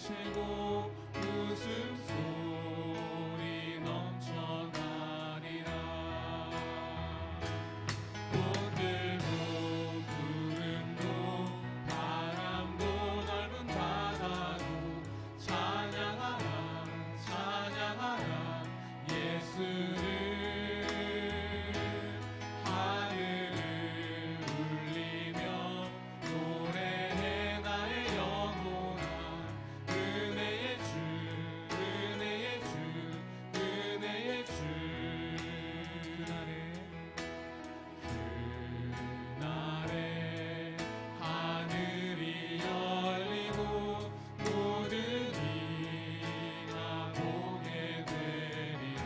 치고 웃음소리 넘쳐나리라. 꽃들도 구름도 바람도 넓은 바다도 찬양하라 찬양하라 예수를. 하늘을 울리며 노래해 나의 영혼아. 은혜의 주 은혜의 주 은혜의 주. 그날에 하늘이 열리고 모든 이가 보게 되리라.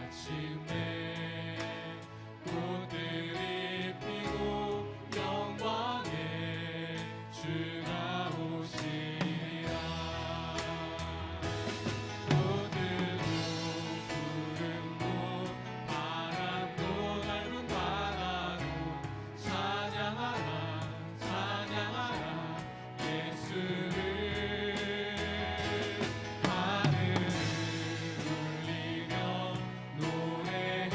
마침내 꽃들이 피고 영광의 주가 오시리라. 꽃들도 구름도 바람도 넓은 바다도 찬양하라 찬양하라 예수를. 하늘을 울리며 노래해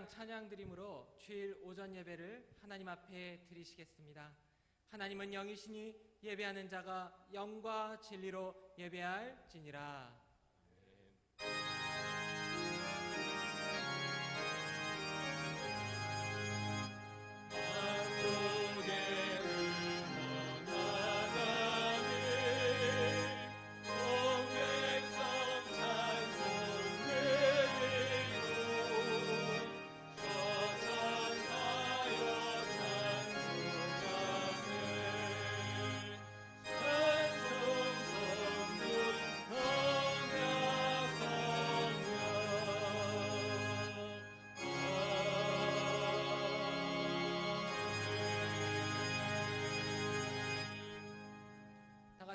찬양 드림으로 주일 오전 예배를 하나님 앞에 드리시겠습니다. 하나님은 영이시니 예배하는 자가 영과 진리로 예배할지니라.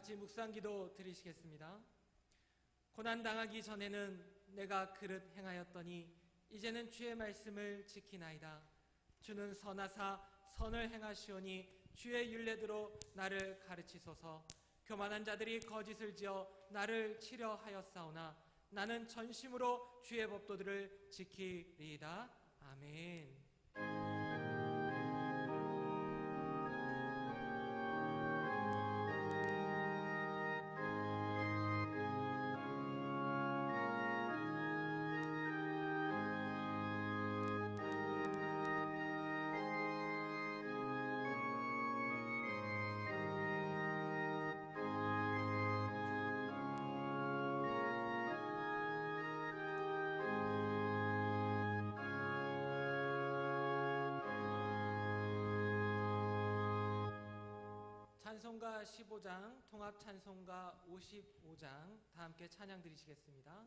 같이 묵상기도 드리시겠습니다. 고난당하기 전에는 내가 그릇 행하였더니 이제는 주의 말씀을 지키나이다. 주는 선하사 선을 행하시오니 주의 율례대로 나를 가르치소서. 교만한 자들이 거짓을 지어 나를 치려 하였사오나 나는 전심으로 주의 법도들을 지키리이다. 아멘. 찬송가 15장, 통합 찬송가 55장 다 함께 찬양 드리시겠습니다.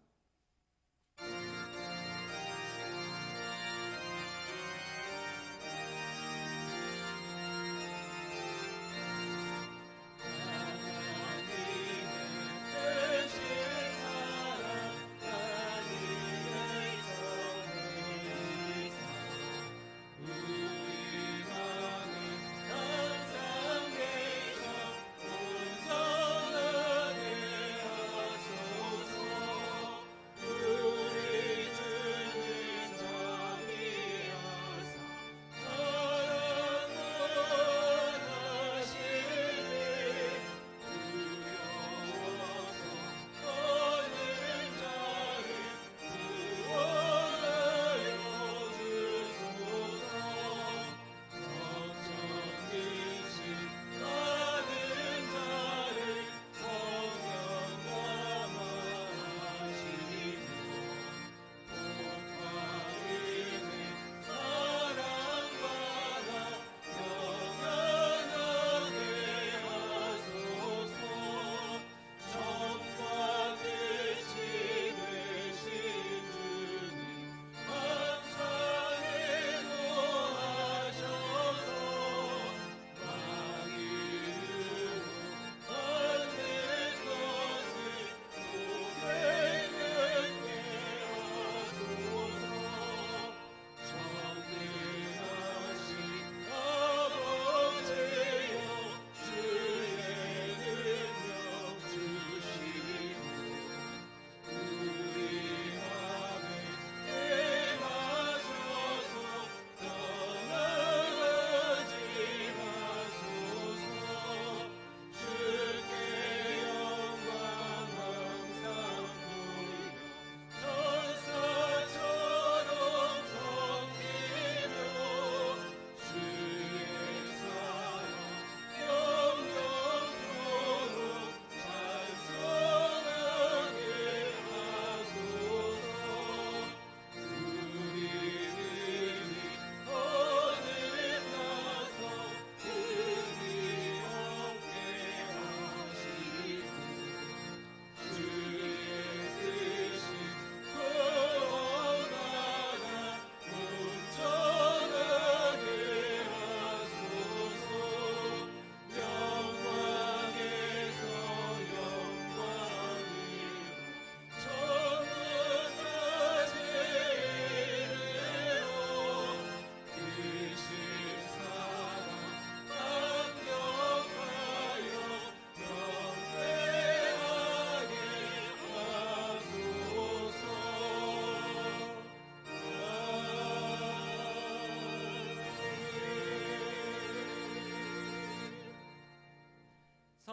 온전하게 하소서.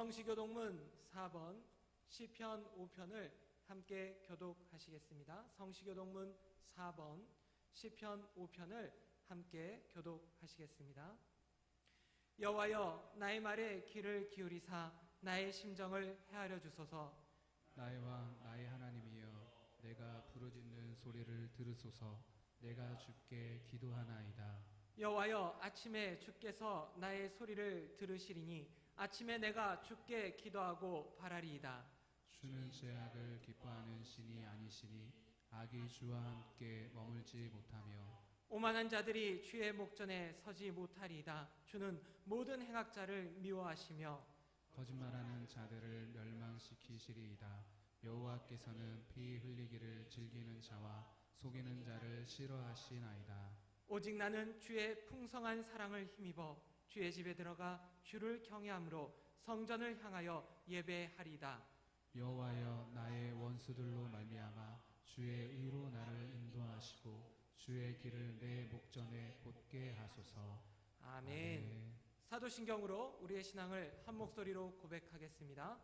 성시교동문 4번 시편 5편을 함께 교독하시겠습니다. 성시교동문 4번 시편 5편을 함께 교독하시겠습니다. 여호와여, 나의 말에 귀를 기울이사 나의 심정을 헤아려 주소서. 나의 왕 나의 하나님이여, 내가 부르짖는 소리를 들으소서. 내가 주께 기도하나이다. 여호와여, 아침에 주께서 나의 소리를 들으시리니 아침에 내가 주께 기도하고 바라리이다. 주는 죄악을 기뻐하는 신이 아니시니 악이 주와 함께 머물지 못하며 오만한 자들이 주의 목전에 서지 못하리이다. 주는 모든 행악자를 미워하시며 거짓말하는 자들을 멸망시키시리이다. 여호와께서는 피 흘리기를 즐기는 자와 속이는 자를 싫어하시나이다. 오직 나는 주의 풍성한 사랑을 힘입어 주의 집에 들어가 주를 경외함으로 성전을 향하여 예배하리이다. 여호와여, 나의 원수들로 말미암아 주의 의로 나를 인도하시고 주의 길을 내 목전에 곧게 하소서. 아멘. 사도신경으로 우리의 신앙을 한 목소리로 고백하겠습니다.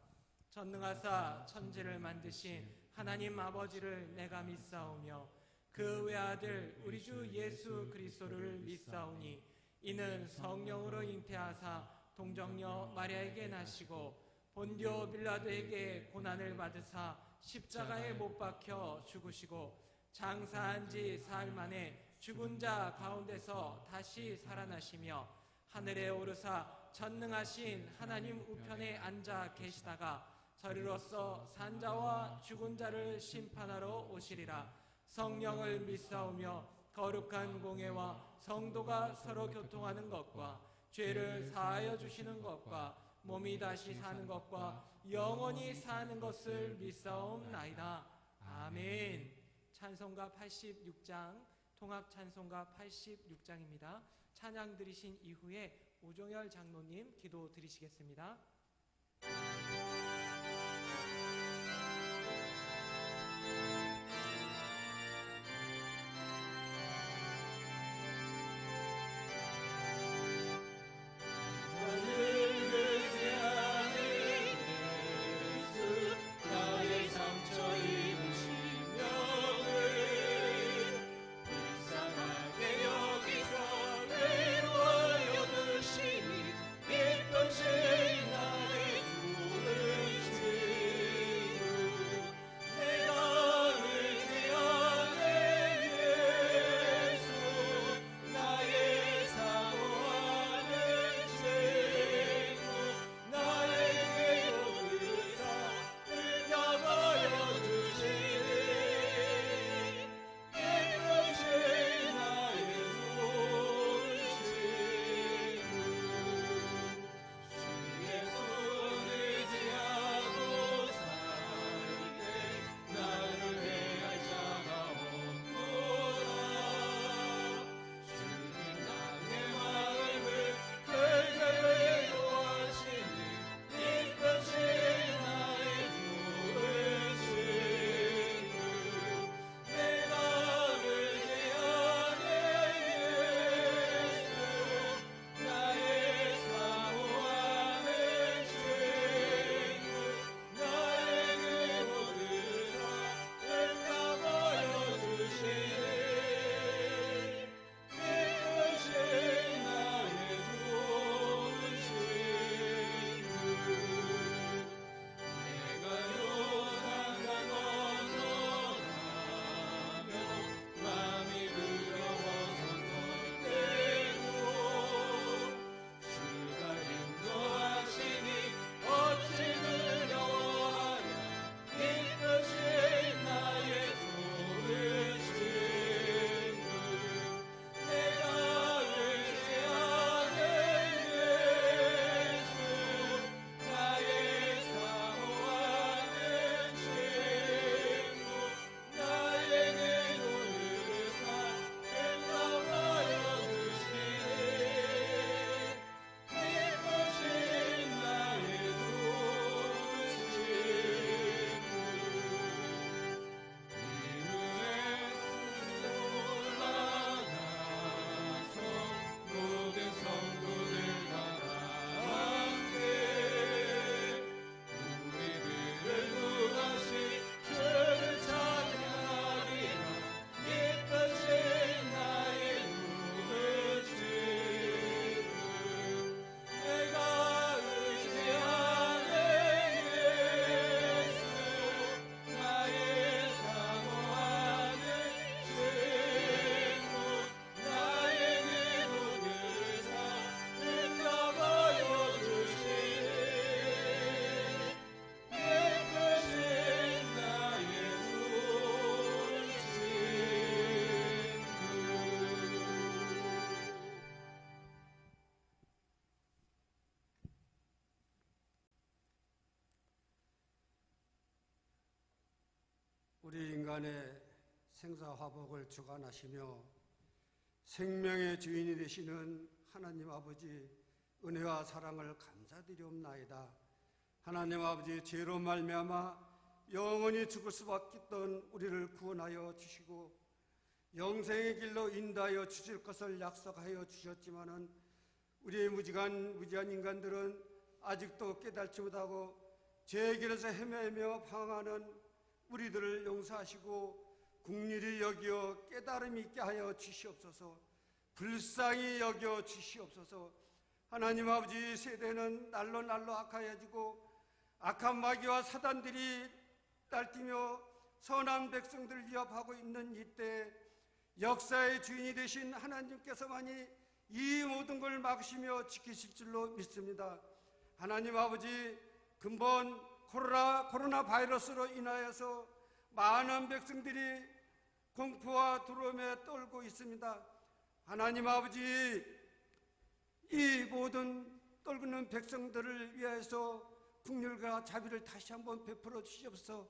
전능하사 천지를 만드신 하나님 아버지를 내가 믿사오며 그 외아들 우리 주 예수 그리스도를 믿사오니 이는 성령으로 잉태하사 동정녀 마리아에게 나시고 본디오 빌라도에게 고난을 받으사 십자가에 못 박혀 죽으시고 장사한 지 사흘 만에 죽은 자 가운데서 다시 살아나시며 하늘에 오르사 전능하신 하나님 우편에 앉아 계시다가 저리로서 산자와 죽은 자를 심판하러 오시리라. 성령을 믿사오며 거룩한 공예와 성도가 서로 교통하는 것과 죄를 사하여 주시는 것과 몸이 다시 사는 것과 영원히 사는 것을 믿사옵나이다. 아멘. 찬송가 86장, 통합 찬송가 86장입니다. 찬양 드리신 이후에 오종열 장로님 기도 드리시겠습니다. 불쌍하게 여기사 외로워여 드시니 기쁜 죄인아 우리 인간의 생사화복을 주관하시며 생명의 주인이 되시는 하나님 아버지 은혜와 사랑을 감사드리옵나이다. 하나님 아버지, 죄로 말미암아 영원히 죽을 수밖에 없던 우리를 구원하여 주시고 영생의 길로 인도하여 주실 것을 약속하여 주셨지만은 우리의 무지한 인간들은 아직도 깨닫지 못하고 죄의 길에서 헤매며 방황하는 우리들을 용서하시고 긍휼히 여겨 깨달음이 있게 하여 주시옵소서. 불쌍히 여겨 주시옵소서. 하나님 아버지, 세대는 날로 악하여지고 악한 마귀와 사단들이 날뛰며 선한 백성들을 위협하고 있는 이때 역사의 주인이 되신 하나님께서만이 이 모든 걸 막으시며 지키실 줄로 믿습니다. 하나님 아버지, 근본 코로나 바이러스로 인하여서 많은 백성들이 공포와 두려움에 떨고 있습니다. 하나님 아버지, 이 모든 떨고 있는 백성들을 위해서 긍휼과 자비를 다시 한번 베풀어 주시옵소서.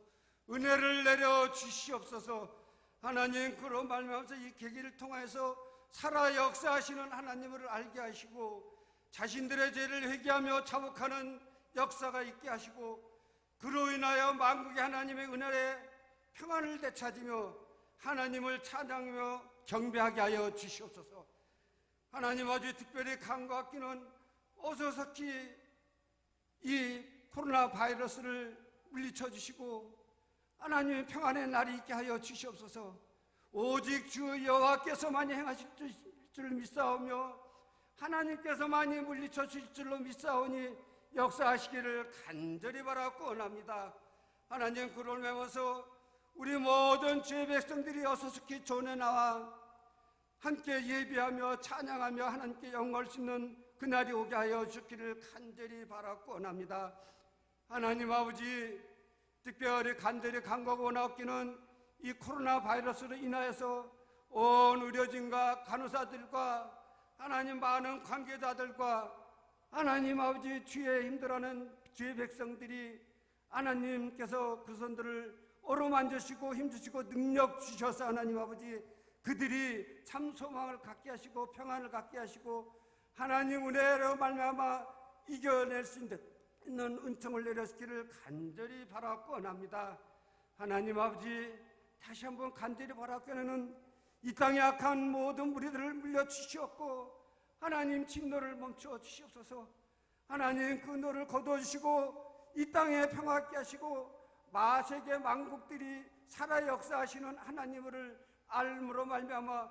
은혜를 내려 주시옵소서. 하나님, 그로 말미암아서 이 계기를 통해서 살아 역사하시는 하나님을 알게 하시고 자신들의 죄를 회개하며 자복하는 역사가 있게 하시고 그로 인하여 만국의 하나님의 은혜에 평안을 되찾으며 하나님을 찬양하며 경배하게 하여 주시옵소서. 하나님 아버지, 특별히 간과학기는 어서서히 이 코로나 바이러스를 물리쳐 주시고 하나님의 평안의 날이 있게 하여 주시옵소서. 오직 주 여호와께서만이 행하실 줄 믿사오며 하나님께서만이 물리쳐 주실 줄로 믿사오니 역사하시기를 간절히 바라고 원합니다. 하나님, 그를 메워서 우리 모든 주의 백성들이 어서서히 존에 나와 함께 예배하며 찬양하며 하나님께 영광을 싣는 그날이 오게 하여 주기를 간절히 바라고 원합니다. 하나님 아버지, 특별히 간절히 간구하고 원하옵기는 이 코로나 바이러스로 인하여서 온 의료진과 간호사들과 하나님 많은 관계자들과 하나님 아버지 주의 힘들어하는 주의 백성들이 하나님께서 그 손들을 어루만지시고 힘주시고 능력 주셔서 하나님 아버지 그들이 참 소망을 갖게 하시고 평안을 갖게 하시고 하나님 은혜로 말미암아 이겨낼 수 있는 은총을 내려주기를 간절히 바라고 원합니다. 하나님 아버지, 다시 한번 간절히 바라고 하는 이 땅의 악한 모든 무리들을 물려주시옵고 하나님 진노를 멈춰 주시옵소서. 하나님 그 노를 거두어주시고 이 땅에 평화롭게 하시고 마세계 만국들이 살아 역사하시는 하나님을 알므로 말미암아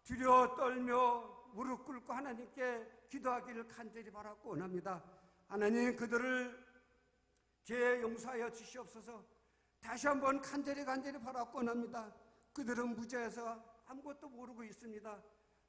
두려워 떨며 무릎 꿇고 하나님께 기도하기를 간절히 바라고 원합니다. 하나님, 그들을 죄 용서하여 주시옵소서. 다시 한번 간절히 바라고 원합니다. 그들은 무죄해서 아무것도 모르고 있습니다.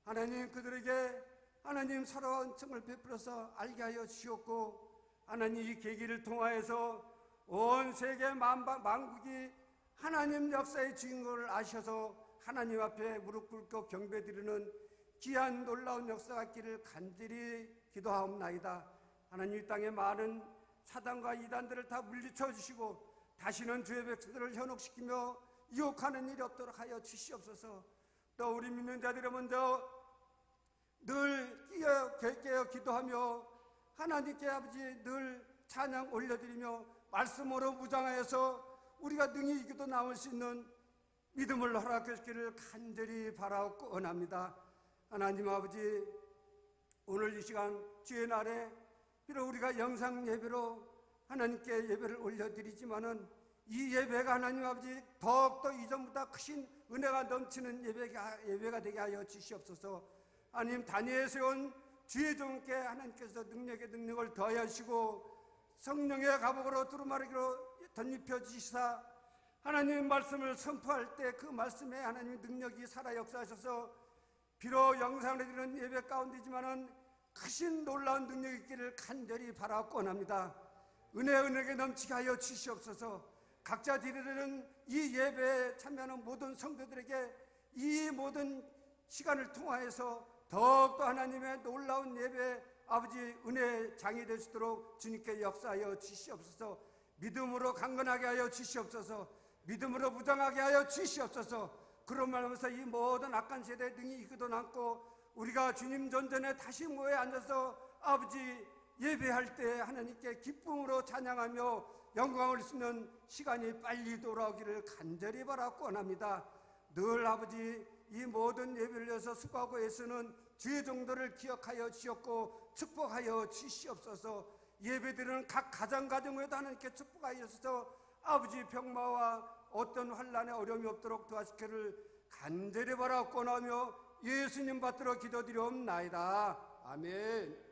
하나님, 그들에게 하나님 살아온 청을 베풀어서 알게 하여 주시옵고 하나님 이 계기를 통하여서 온 세계 만국이 하나님 역사의 주인공을 아셔서 하나님 앞에 무릎 꿇고 경배드리는 귀한 놀라운 역사가 있기를 간절히 기도하옵나이다. 하나님, 이 땅에 많은 사단과 이단들을 다 물리쳐 주시고 다시는 주의 백성들을 현혹시키며 유혹하는 일이 없도록 하여 주시옵소서. 또 우리 믿는 자들이 먼저 늘 깨어 기도하며 하나님께 아버지 늘 찬양 올려드리며 말씀으로 무장하여서 우리가 능히 이기도 나올 수 있는 믿음을 허락해 주기를 간절히 바라고 원합니다. 하나님 아버지, 오늘 이 시간 주의 날에 비록 우리가 영상 예배로 하나님께 예배를 올려드리지만은 이 예배가 하나님 아버지 더욱더 이전보다 크신 은혜가 넘치는 예배가 되게 하여 주시옵소서. 하나님, 다니엘에 세운 주의 종께 하나님께서 능력에 능력을 더하여 주시고 성령의 갑옷으로 두루마리기로 덧입혀 주시사 하나님 말씀을 선포할 때 그 말씀에 하나님의 능력이 살아 역사하셔서 비록 영상을 드리는 예배 가운데지만은 크신 놀라운 능력이 있기를 간절히 바라고 원합니다. 은혜에 넘치게 하여 주시옵소서. 각자 드리는 이 예배에 참여하는 모든 성도들에게 이 모든 시간을 통하여서 더욱더 하나님의 놀라운 예배 아버지 은혜의 장이 될 수 있도록 주님께 역사하여 주시옵소서. 믿음으로 강건하게 하여 주시옵소서. 믿음으로 무장하게 하여 주시옵소서. 그런 말하면서 이 모든 악한 세대 등이 이기도 남고 우리가 주님 전전에 다시 모여 앉아서 아버지 예배할 때 하나님께 기쁨으로 찬양하며 영광을 쓰는 시간이 빨리 돌아오기를 간절히 바라고 원합니다. 늘 아버지 이 모든 예배를 위해서 수고하고 애쓰는 주의 종들을 기억하여 주셨고 축복하여 주시옵소서. 예배드리는 각 가정에도 하나님께 축복하여서 아버지 병마와 어떤 환난의 어려움이 없도록 도와주기를 간절히 바라고 원하며 예수님 받들어 기도드리옵나이다. 아멘.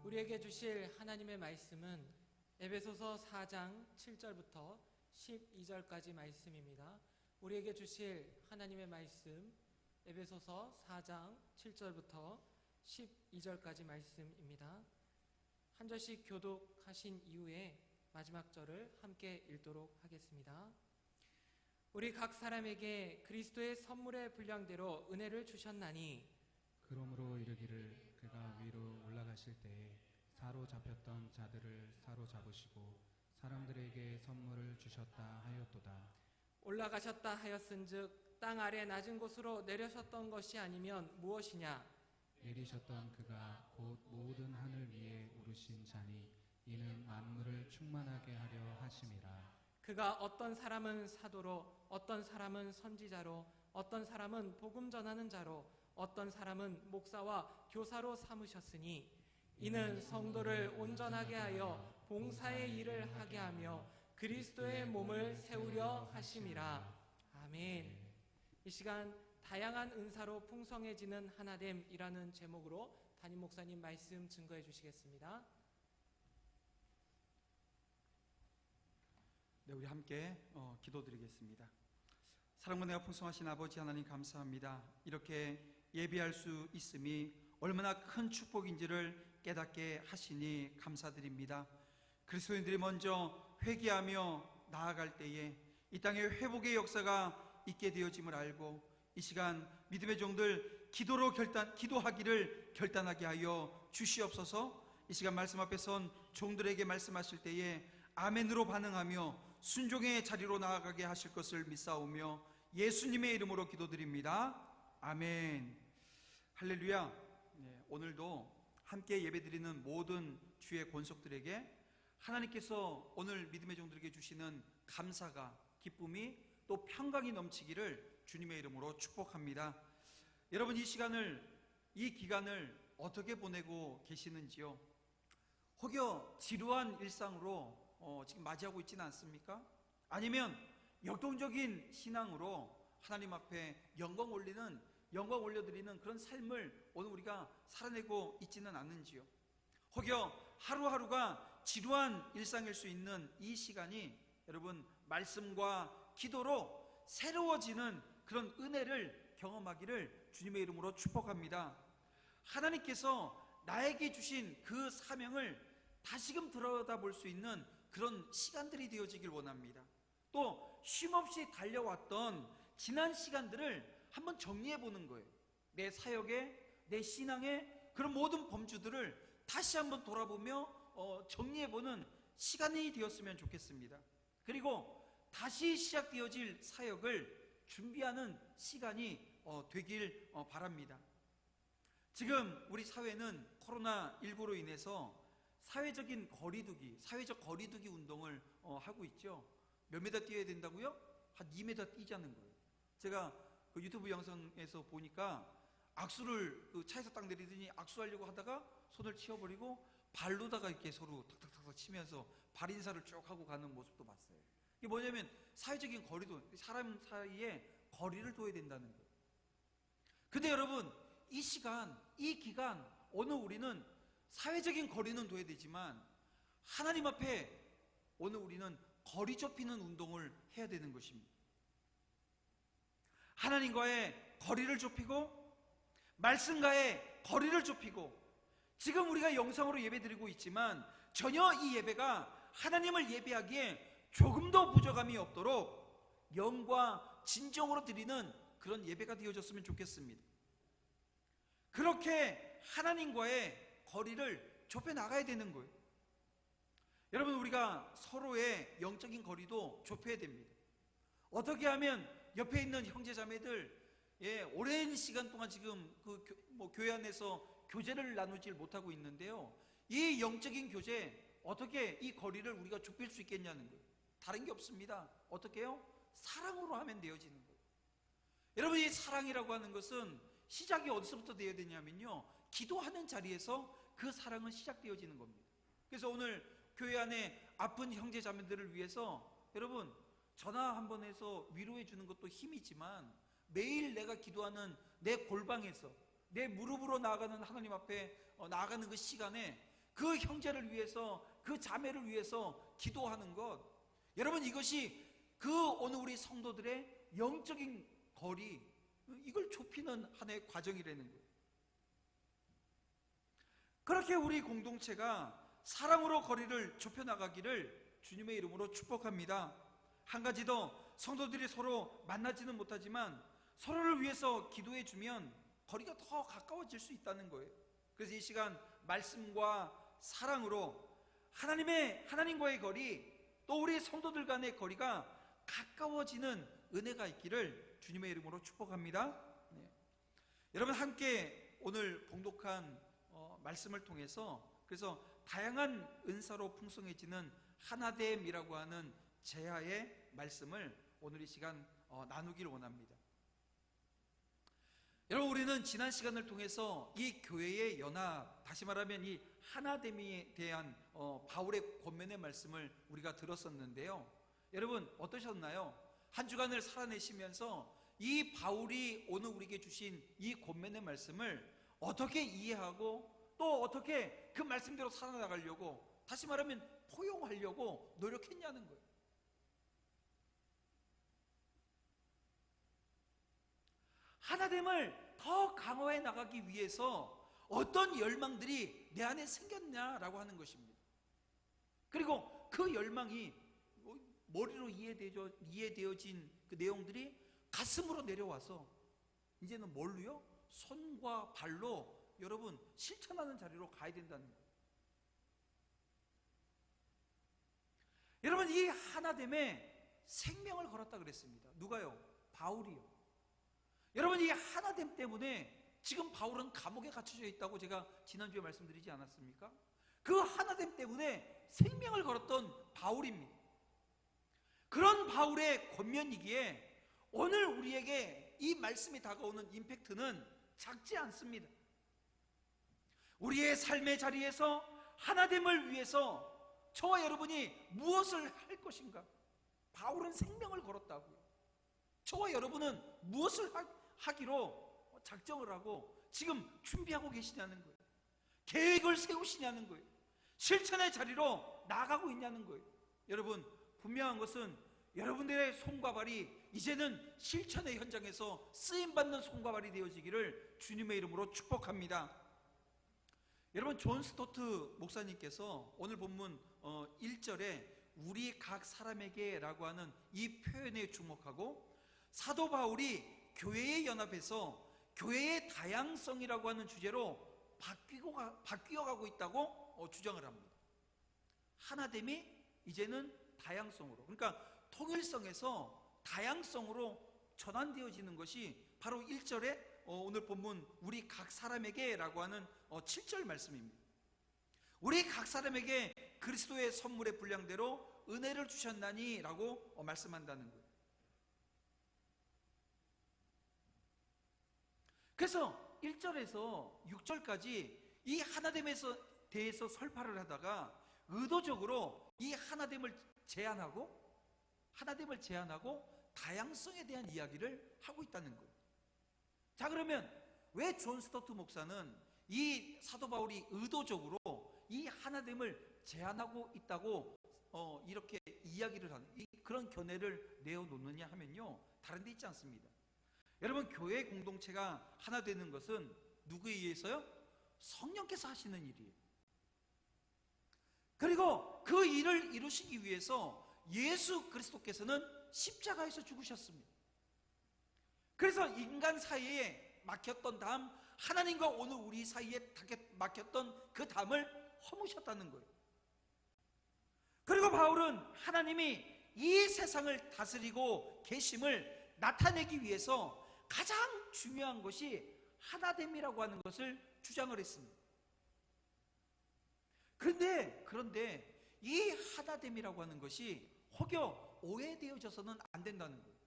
우리에게 주실 하나님의 말씀은 에베소서 4장 7절부터 12절까지 말씀입니다. 우리에게 주실 하나님의 말씀 에베소서 4장 7절부터 12절까지 말씀입니다. 한 절씩 교독하신 이후에 마지막 절을 함께 읽도록 하겠습니다. 우리 각 사람에게 그리스도의 선물의 분량대로 은혜를 주셨나니 그러므로 이르기를 그가 위로 올라가실 때에 사로잡혔던 자들을 사로잡으시고 사람들에게 선물을 주셨다 하였도다. 올라가셨다 하였은즉 땅 아래 낮은 곳으로 내려셨던 것이 아니면 무엇이냐? 내리셨던 그가 곧 모든 하늘 위에 오르신 자니 이는 만물을 충만하게 하려 하심이라. 그가 어떤 사람은 사도로, 어떤 사람은 선지자로, 어떤 사람은 복음 전하는 자로, 어떤 사람은 목사와 교사로 삼으셨으니 이는 성도를 온전하게 하여 봉사의 일을 하게 하며 그리스도의 몸을 세우려 하심이라. 아멘. 이 시간 다양한 은사로 풍성해지는 하나됨이라는 제목으로 담임 목사님 말씀 증거해 주시겠습니다. 네, 우리 함께 기도드리겠습니다. 사랑과 내가 풍성하신 아버지 하나님 감사합니다. 이렇게 예배할 수 있음이 얼마나 큰 축복인지를 깨닫게 하시니 감사드립니다. 그리스도인들이 먼저 회개하며 나아갈 때에 이 땅에 회복의 역사가 있게 되어짐을 알고 이 시간 믿음의 종들 기도하기를 결단하게 하여 주시옵소서. 이 시간 말씀 앞에 선 종들에게 말씀하실 때에 아멘으로 반응하며 순종의 자리로 나아가게 하실 것을 믿사오며 예수님의 이름으로 기도드립니다. 아멘. 할렐루야. 네, 오늘도 함께 예배드리는 모든 주의 권속들에게 하나님께서 오늘 믿음의 종들에게 주시는 감사가, 기쁨이 또 평강이 넘치기를 주님의 이름으로 축복합니다. 여러분 이 기간을 어떻게 보내고 계시는지요? 혹여 지루한 일상으로 지금 맞이하고 있지는 않습니까? 아니면 역동적인 신앙으로 하나님 앞에 영광 올려드리는 그런 삶을 오늘 우리가 살아내고 있지는 않는지요? 혹여 하루하루가 지루한 일상일 수 있는 이 시간이 여러분 말씀과 기도로 새로워지는 그런 은혜를 경험하기를 주님의 이름으로 축복합니다. 하나님께서 나에게 주신 그 사명을 다시금 들여다볼 수 있는 그런 시간들이 되어지길 원합니다. 또 쉼없이 달려왔던 지난 시간들을 한번 정리해 보는 거예요. 내 사역에, 내 신앙에 그런 모든 범주들을 다시 한번 돌아보며 정리해보는 시간이 되었으면 좋겠습니다. 그리고 다시 시작되어질 사역을 준비하는 시간이 되길 바랍니다. 지금 우리 사회는 코로나19로 인해서 사회적 거리두기 운동을 하고 있죠. 몇 미터 뛰어야 된다고요? 한 2m 뛰자는 거예요. 제가 그 유튜브 영상에서 보니까 악수를 차에서 딱 내리더니 악수하려고 하다가 손을 치워버리고 발로다가 이렇게 서로 탁탁탁 치면서 발 인사를 쭉 하고 가는 모습도 봤어요. 이게 뭐냐면 사회적인 사람 사이에 거리를 둬야 된다는 거예요. 근데 여러분 이 시간, 이 기간 오늘 우리는 사회적인 거리는 둬야 되지만 하나님 앞에 오늘 우리는 거리 좁히는 운동을 해야 되는 것입니다. 하나님과의 거리를 좁히고 말씀과의 거리를 좁히고, 지금 우리가 영상으로 예배드리고 있지만 전혀 이 예배가 하나님을 예배하기에 조금도 부족함이 없도록 영과 진정으로 드리는 그런 예배가 되어졌으면 좋겠습니다. 그렇게 하나님과의 거리를 좁혀 나가야 되는 거예요. 여러분, 우리가 서로의 영적인 거리도 좁혀야 됩니다. 어떻게 하면 옆에 있는 형제 자매들, 오랜 시간 동안 지금 교회 안에서 교제를 나누질 못하고 있는데요, 이 영적인 교제, 어떻게 이 거리를 우리가 좁힐 수 있겠냐는 거예요. 다른 게 없습니다. 어떻게 해요? 사랑으로 하면 되어지는 거예요. 여러분, 이 사랑이라고 하는 것은 시작이 어디서부터 되어야 되냐면요, 기도하는 자리에서 그 사랑은 시작되어지는 겁니다. 그래서 오늘 교회 안에 아픈 형제 자매들을 위해서 여러분, 전화 한 번 해서 위로해 주는 것도 힘이지만 매일 내가 기도하는 내 골방에서 내 무릎으로 나아가는 하나님 앞에 나아가는 그 시간에 그 형제를 위해서, 그 자매를 위해서 기도하는 것, 여러분, 이것이 오늘 우리 성도들의 영적인 거리, 이걸 좁히는 하나의 과정이라는 거예요. 그렇게 우리 공동체가 사랑으로 거리를 좁혀나가기를 주님의 이름으로 축복합니다. 한 가지 더, 성도들이 서로 만나지는 못하지만 서로를 위해서 기도해 주면 거리가 더 가까워질 수 있다는 거예요. 그래서 이 시간 말씀과 사랑으로 하나님과의 거리, 또 우리 성도들 간의 거리가 가까워지는 은혜가 있기를 주님의 이름으로 축복합니다. 여러분, 함께 오늘 봉독한 말씀을 통해서 그래서 다양한 은사로 풍성해지는 하나됨이라고 하는 제야의 말씀을 오늘 이 시간 나누기를 원합니다. 여러분, 우리는 지난 시간을 통해서 이 교회의 연합, 다시 말하면 이 하나됨에 대한 바울의 권면의 말씀을 우리가 들었었는데요, 여러분 어떠셨나요? 한 주간을 살아내시면서 이 바울이 오늘 우리에게 주신 이 권면의 말씀을 어떻게 이해하고 또 어떻게 그 말씀대로 살아나가려고, 다시 말하면 포용하려고 노력했냐는 거예요. 하나됨을 더 강화해 나가기 위해서 어떤 열망들이 내 안에 생겼냐라고 하는 것입니다. 그리고 그 열망이 머리로 이해되어진 그 내용들이 가슴으로 내려와서 이제는 뭘로요? 손과 발로 여러분 실천하는 자리로 가야 된다는 거예요. 여러분, 이 하나됨에 생명을 걸었다 그랬습니다. 누가요? 바울이요. 여러분, 이 하나됨 때문에 지금 바울은 감옥에 갇혀져 있다고 제가 지난주에 말씀드리지 않았습니까? 그 하나됨 때문에 생명을 걸었던 바울입니다. 그런 바울의 권면이기에 오늘 우리에게 이 말씀이 다가오는 임팩트는 작지 않습니다. 우리의 삶의 자리에서 하나됨을 위해서 저와 여러분이 무엇을 할 것인가? 바울은 생명을 걸었다고요. 저와 여러분은 무엇을 하기로 작정을 하고 지금 준비하고 계시냐는 거예요. 계획을 세우시냐는 거예요. 실천의 자리로 나아가고 있냐는 거예요. 여러분, 분명한 것은 여러분들의 손과 발이 이제는 실천의 현장에서 쓰임받는 손과 발이 되어지기를 주님의 이름으로 축복합니다. 여러분, 존 스토트 목사님께서 오늘 본문 1절에 우리 각 사람에게 라고 하는 이 표현에 주목하고, 사도 바울이 교회의 연합에서 교회의 다양성이라고 하는 주제로 바뀌어가고 있다고 주장을 합니다. 하나됨이 이제는 다양성으로, 그러니까 통일성에서 다양성으로 전환되어지는 것이 바로 1절에 오늘 본문 우리 각 사람에게 라고 하는 7절 말씀입니다. 우리 각 사람에게 그리스도의 선물의 분량대로 은혜를 주셨나니 라고 말씀한다는 거예요. 그래서 1절에서 6절까지 이 하나됨에서 대해서 설파를 하다가 의도적으로 이 하나됨을 제한하고 다양성에 대한 이야기를 하고 있다는 거예요. 자, 그러면 왜 존 스토트 목사는 이 사도 바울이 의도적으로 이 하나됨을 제한하고 있다고 이렇게 이야기를 하는 그런 견해를 내어놓느냐 하면요, 다른 데 있지 않습니다. 여러분, 교회 공동체가 하나 되는 것은 누구에 의해서요? 성령께서 하시는 일이에요. 그리고 그 일을 이루시기 위해서 예수 그리스도께서는 십자가에서 죽으셨습니다. 그래서 인간 사이에 막혔던 담, 하나님과 오늘 우리 사이에 막혔던 그 담을 허무셨다는 거예요. 그리고 바울은 하나님이 이 세상을 다스리고 계심을 나타내기 위해서 가장 중요한 것이 하나됨이라고 하는 것을 주장을 했습니다. 그런데 이 하나됨이라고 하는 것이 혹여 오해되어져서는 안 된다는 거예요.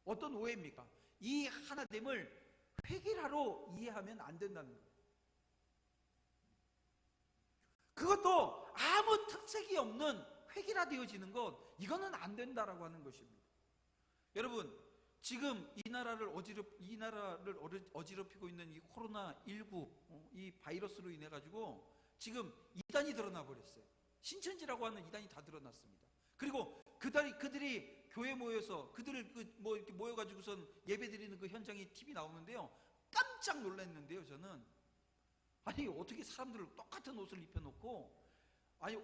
어떤 오해입니까? 이 하나됨을 획일화로 이해하면 안 된다는 거예요. 그것도 아무 특색이 없는 획일화되어지는 것, 이거는 안 된다라고 하는 것입니다. 여러분, 지금 이 나라를 어지럽히고 있는 이 코로나19 이 바이러스로 인해 가지고 지금 이단이 드러나 버렸어요. 신천지라고 하는 이단이 다 드러났습니다. 그리고 그들이 교회 모여서 그들을 이렇게 모여가지고선 예배드리는 그 현장이 TV 나오는데요, 깜짝 놀랐는데요. 저는 아니, 어떻게 사람들을 똑같은 옷을 입혀놓고, 아니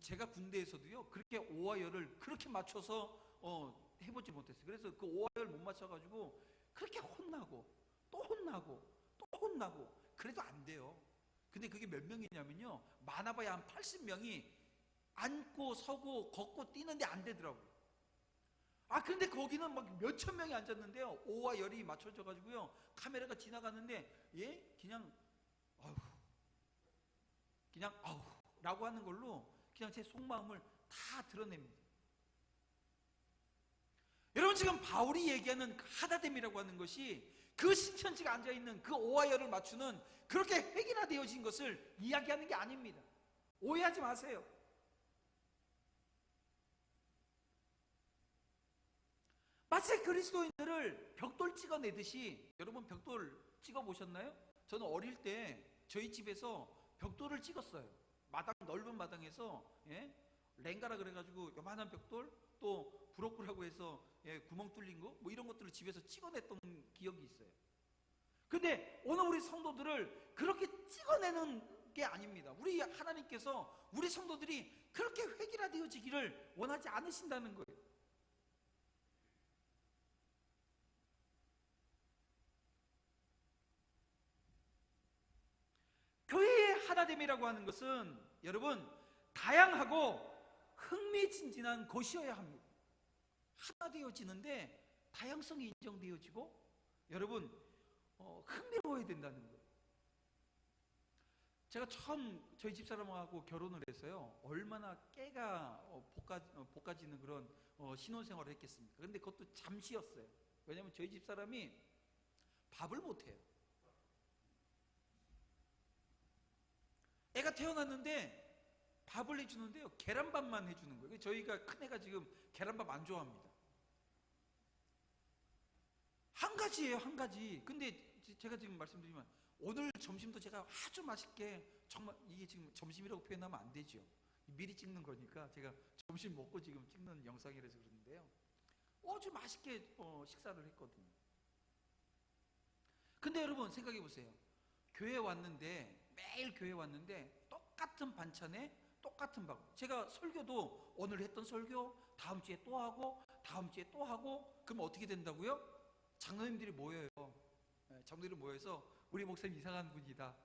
제가 군대에서도요 그렇게 오와 열을 그렇게 맞춰서 해보지 못했어요. 그래서 그 오와 열 못 맞춰가지고 그렇게 혼나고 또 혼나고 또 혼나고 그래도 안 돼요. 근데 그게 몇 명이냐면요, 많아봐야 한 80명이 앉고 서고 걷고 뛰는데 안 되더라고요. 근데 거기는 막 몇천 명이 앉았는데요, 오와 열이 맞춰져 가지고요 카메라가 지나가는데 그냥 아우 라고 하는 걸로 그냥 제 속마음을 다 드러냅니다. 여러분, 지금 바울이 얘기하는 하나됨이라고 하는 것이 그 신천지가 앉아있는 그 오와 열을 맞추는 그렇게 획일화되어진 것을 이야기하는 게 아닙니다. 오해하지 마세요. 마치 그리스도인들을 벽돌 찍어내듯이, 여러분 벽돌 찍어보셨나요? 저는 어릴 때 저희 집에서 벽돌을 찍었어요. 넓은 마당에서 랭가라 그래가지고 요만한 벽돌, 또 브로크라고 해서 구멍 뚫린 거 뭐 이런 것들을 집에서 찍어냈던 기억이 있어요. 근데 오늘 우리 성도들을 그렇게 찍어내는 게 아닙니다. 우리 하나님께서 우리 성도들이 그렇게 획일화되어지기를 원하지 않으신다는 거예요. 교회의 하나됨이라고 하는 것은 여러분 다양하고 흥미진진한 것이어야 합니다. 하나 되어지는데 다양성이 인정되어지고 여러분 흥미로워야 된다는 거예요. 제가 처음 저희 집사람하고 결혼을 해서요, 얼마나 깨가 볶아지는 그런 신혼생활을 했겠습니까? 근데 그것도 잠시였어요. 왜냐하면 저희 집사람이 밥을 못해요. 애가 태어났는데 밥을 해주는데요, 계란밥만 해주는 거예요. 저희가 큰애가 지금 계란밥 안 좋아합니다. 한 가지예요, 한 가지. 근데 제가 지금 말씀드리면 오늘 점심도 제가 아주 맛있게, 정말 이게 지금 점심이라고 표현하면 안 되죠. 미리 찍는 거니까 제가 점심 먹고 지금 찍는 영상이라서 그러는데요, 아주 맛있게 식사를 했거든요. 근데 여러분 생각해 보세요. 교회 왔는데, 매일 교회 왔는데 똑같은 반찬에 똑같은 밥. 제가 설교도 오늘 했던 설교 다음 주에 또 하고 다음 주에 또 하고, 그럼 어떻게 된다고요? 장로님들이 모여요. 장로님들이 모여서 우리 목사님 이상한 분이다,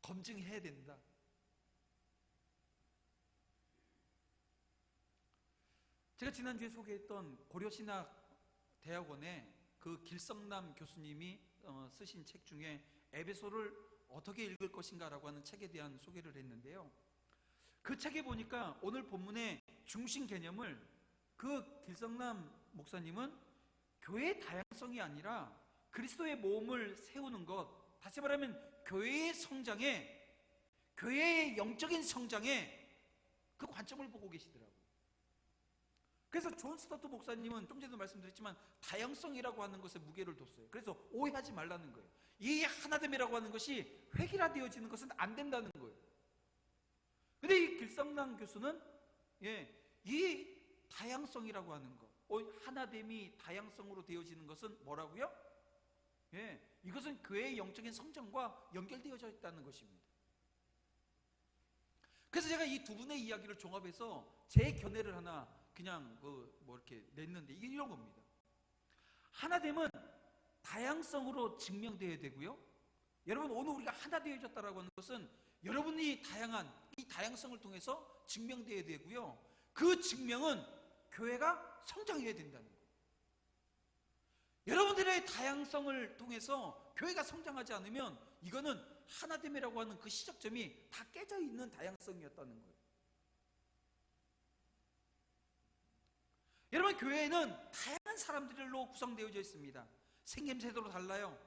검증해야 된다. 제가 지난주에 소개했던 고려신학대학원의 그 길성남 교수님이 쓰신 책 중에 에베소를 어떻게 읽을 것인가 라고 하는 책에 대한 소개를 했는데요, 그 책에 보니까 오늘 본문의 중심 개념을 그 길성남 목사님은 교회의 다양성이 아니라 그리스도의 몸을 세우는 것, 다시 말하면 교회의 성장에, 교회의 영적인 성장에 그 관점을 보고 계시더라고요. 그래서 존 스타트 목사님은 좀 전에도 말씀드렸지만 다양성이라고 하는 것에 무게를 뒀어요. 그래서 오해하지 말라는 거예요. 이 하나됨이라고 하는 것이 획일화되어지는 것은 안 된다는 거예요. 근데 이 길성남 교수는 이 다양성이라고 하는 것, 하나됨이 다양성으로 되어지는 것은 뭐라고요? 예, 이것은 교회의 영적인 성장과 연결되어져 있다는 것입니다. 그래서 제가 이 두 분의 이야기를 종합해서 제 견해를 하나 그냥 이렇게 냈는데 이게 이런 겁니다. 하나됨은 다양성으로 증명되어야 되고요. 여러분, 오늘 우리가 하나 되어졌다라고 하는 것은 여러분이 다양한 이 다양성을 통해서 증명되어야 되고요. 그 증명은 교회가 성장해야 된다는 거예요. 여러분들의 다양성을 통해서 교회가 성장하지 않으면 이거는 하나됨이라고 하는 그 시작점이 다 깨져 있는 다양성이었다는 거예요. 여러분, 교회는 다양한 사람들로 구성되어져 있습니다. 생김새도 달라요.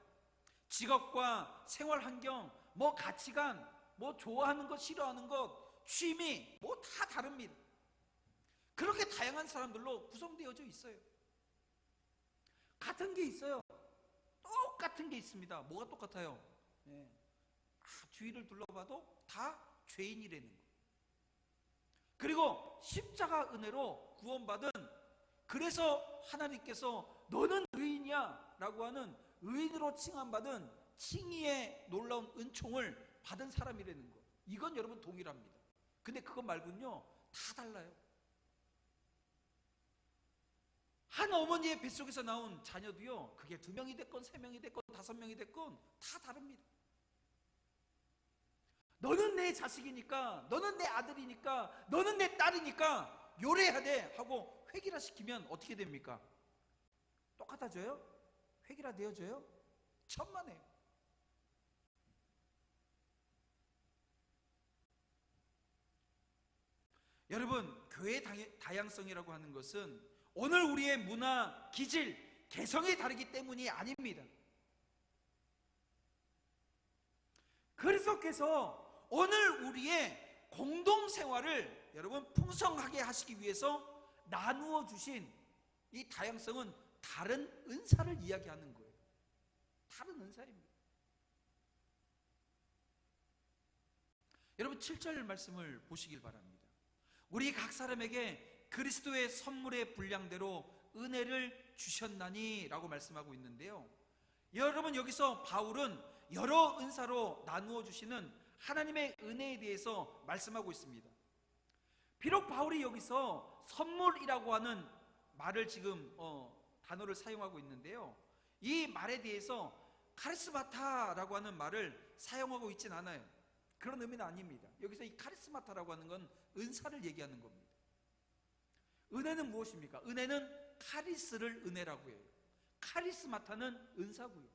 직업과 생활 환경, 가치관, 좋아하는 것, 싫어하는 것, 취미, 다 다릅니다. 그렇게 다양한 사람들로 구성되어져 있어요. 같은 게 있어요. 똑같은 게 있습니다. 뭐가 똑같아요? 예. 주위를 둘러봐도 다 죄인이라는 거예요. 그리고 십자가 은혜로 구원받은, 그래서 하나님께서 너는 의인이야 라고 하는 의인으로 칭함받은 칭의의 놀라운 은총을 받은 사람이라는 거, 이건 여러분 동일합니다. 근데 그것 말고는요 다 달라요. 한 어머니의 뱃속에서 나온 자녀도요, 그게 2명이 됐건 3명이 됐건 5명이 됐건 다 다릅니다. 너는 내 자식이니까, 너는 내 아들이니까, 너는 내 딸이니까 요래해야 돼 하고 획일화 시키면 어떻게 됩니까? 똑같아져요? 획일화 되어져요? 천만에요. 여러분, 교회의 다양성이라고 하는 것은 오늘 우리의 문화, 기질, 개성이 다르기 때문이 아닙니다. 그리스도께서 오늘 우리의 공동생활을 여러분 풍성하게 하시기 위해서 나누어 주신 이 다양성은 다른 은사를 이야기하는 거예요. 다른 은사입니다. 여러분, 7절 말씀을 보시길 바랍니다. 우리 각 사람에게 그리스도의 선물의 분량대로 은혜를 주셨나니 라고 말씀하고 있는데요, 여러분, 여기서 바울은 여러 은사로 나누어 주시는 하나님의 은혜에 대해서 말씀하고 있습니다. 비록 바울이 여기서 선물이라고 하는 말을 지금 단어를 사용하고 있는데요, 이 말에 대해서 카리스마타라고 하는 말을 사용하고 있진 않아요. 그런 의미는 아닙니다. 여기서 이 카리스마타라고 하는 건 은사를 얘기하는 겁니다. 은혜는 무엇입니까? 은혜는 카리스를 은혜라고 해요. 카리스마타는 은사고요.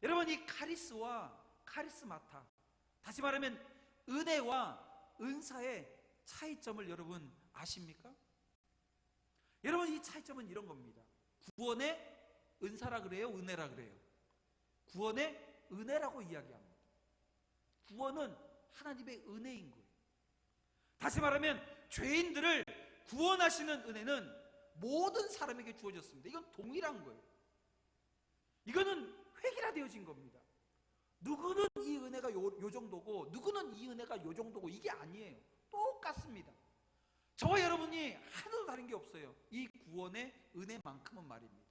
여러분, 이 카리스와 카리스마타, 다시 말하면 은혜와 은사의 차이점을 여러분 아십니까? 여러분, 이 차이점은 이런 겁니다. 구원의 은사라 그래요? 은혜라 그래요? 구원의 은혜라고 이야기합니다. 구원은 하나님의 은혜인 거예요. 다시 말하면 죄인들을 구원하시는 은혜는 모든 사람에게 주어졌습니다. 이건 동일한 거예요. 이거는 획일화되어진 겁니다. 누구는 이 은혜가 요 정도고 누구는 이 은혜가 요 정도고 이게 아니에요. 똑같습니다. 저와 여러분이 하나도 다른 게 없어요. 이 구원의 은혜만큼은 말입니다.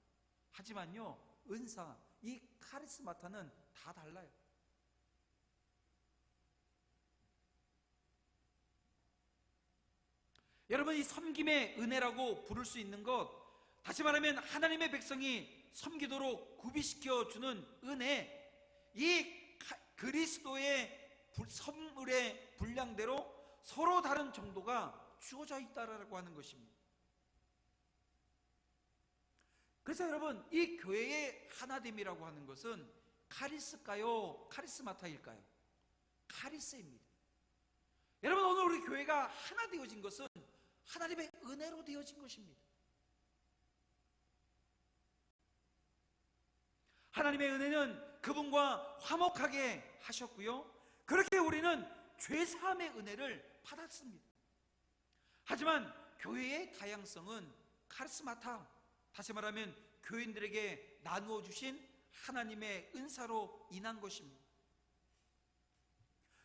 하지만요, 은사, 이 카리스마타는 다 달라요. 여러분, 이 섬김의 은혜라고 부를 수 있는 것, 다시 말하면 하나님의 백성이 섬기도록 구비시켜 주는 은혜, 이 그리스도의 선물의 분량대로 서로 다른 정도가 주어져 있다라고 하는 것입니다. 그래서 여러분, 이 교회의 하나됨이라고 하는 것은 카리스일까요? 카리스마타일까요? 카리스입니다. 여러분, 오늘 우리 교회가 하나 되어진 것은 하나님의 은혜로 되어진 것입니다. 하나님의 은혜는 그분과 화목하게 하셨고요, 그렇게 우리는 죄사함의 은혜를 받았습니다. 하지만 교회의 다양성은 카리스마타, 다시 말하면 교인들에게 나누어 주신 하나님의 은사로 인한 것입니다.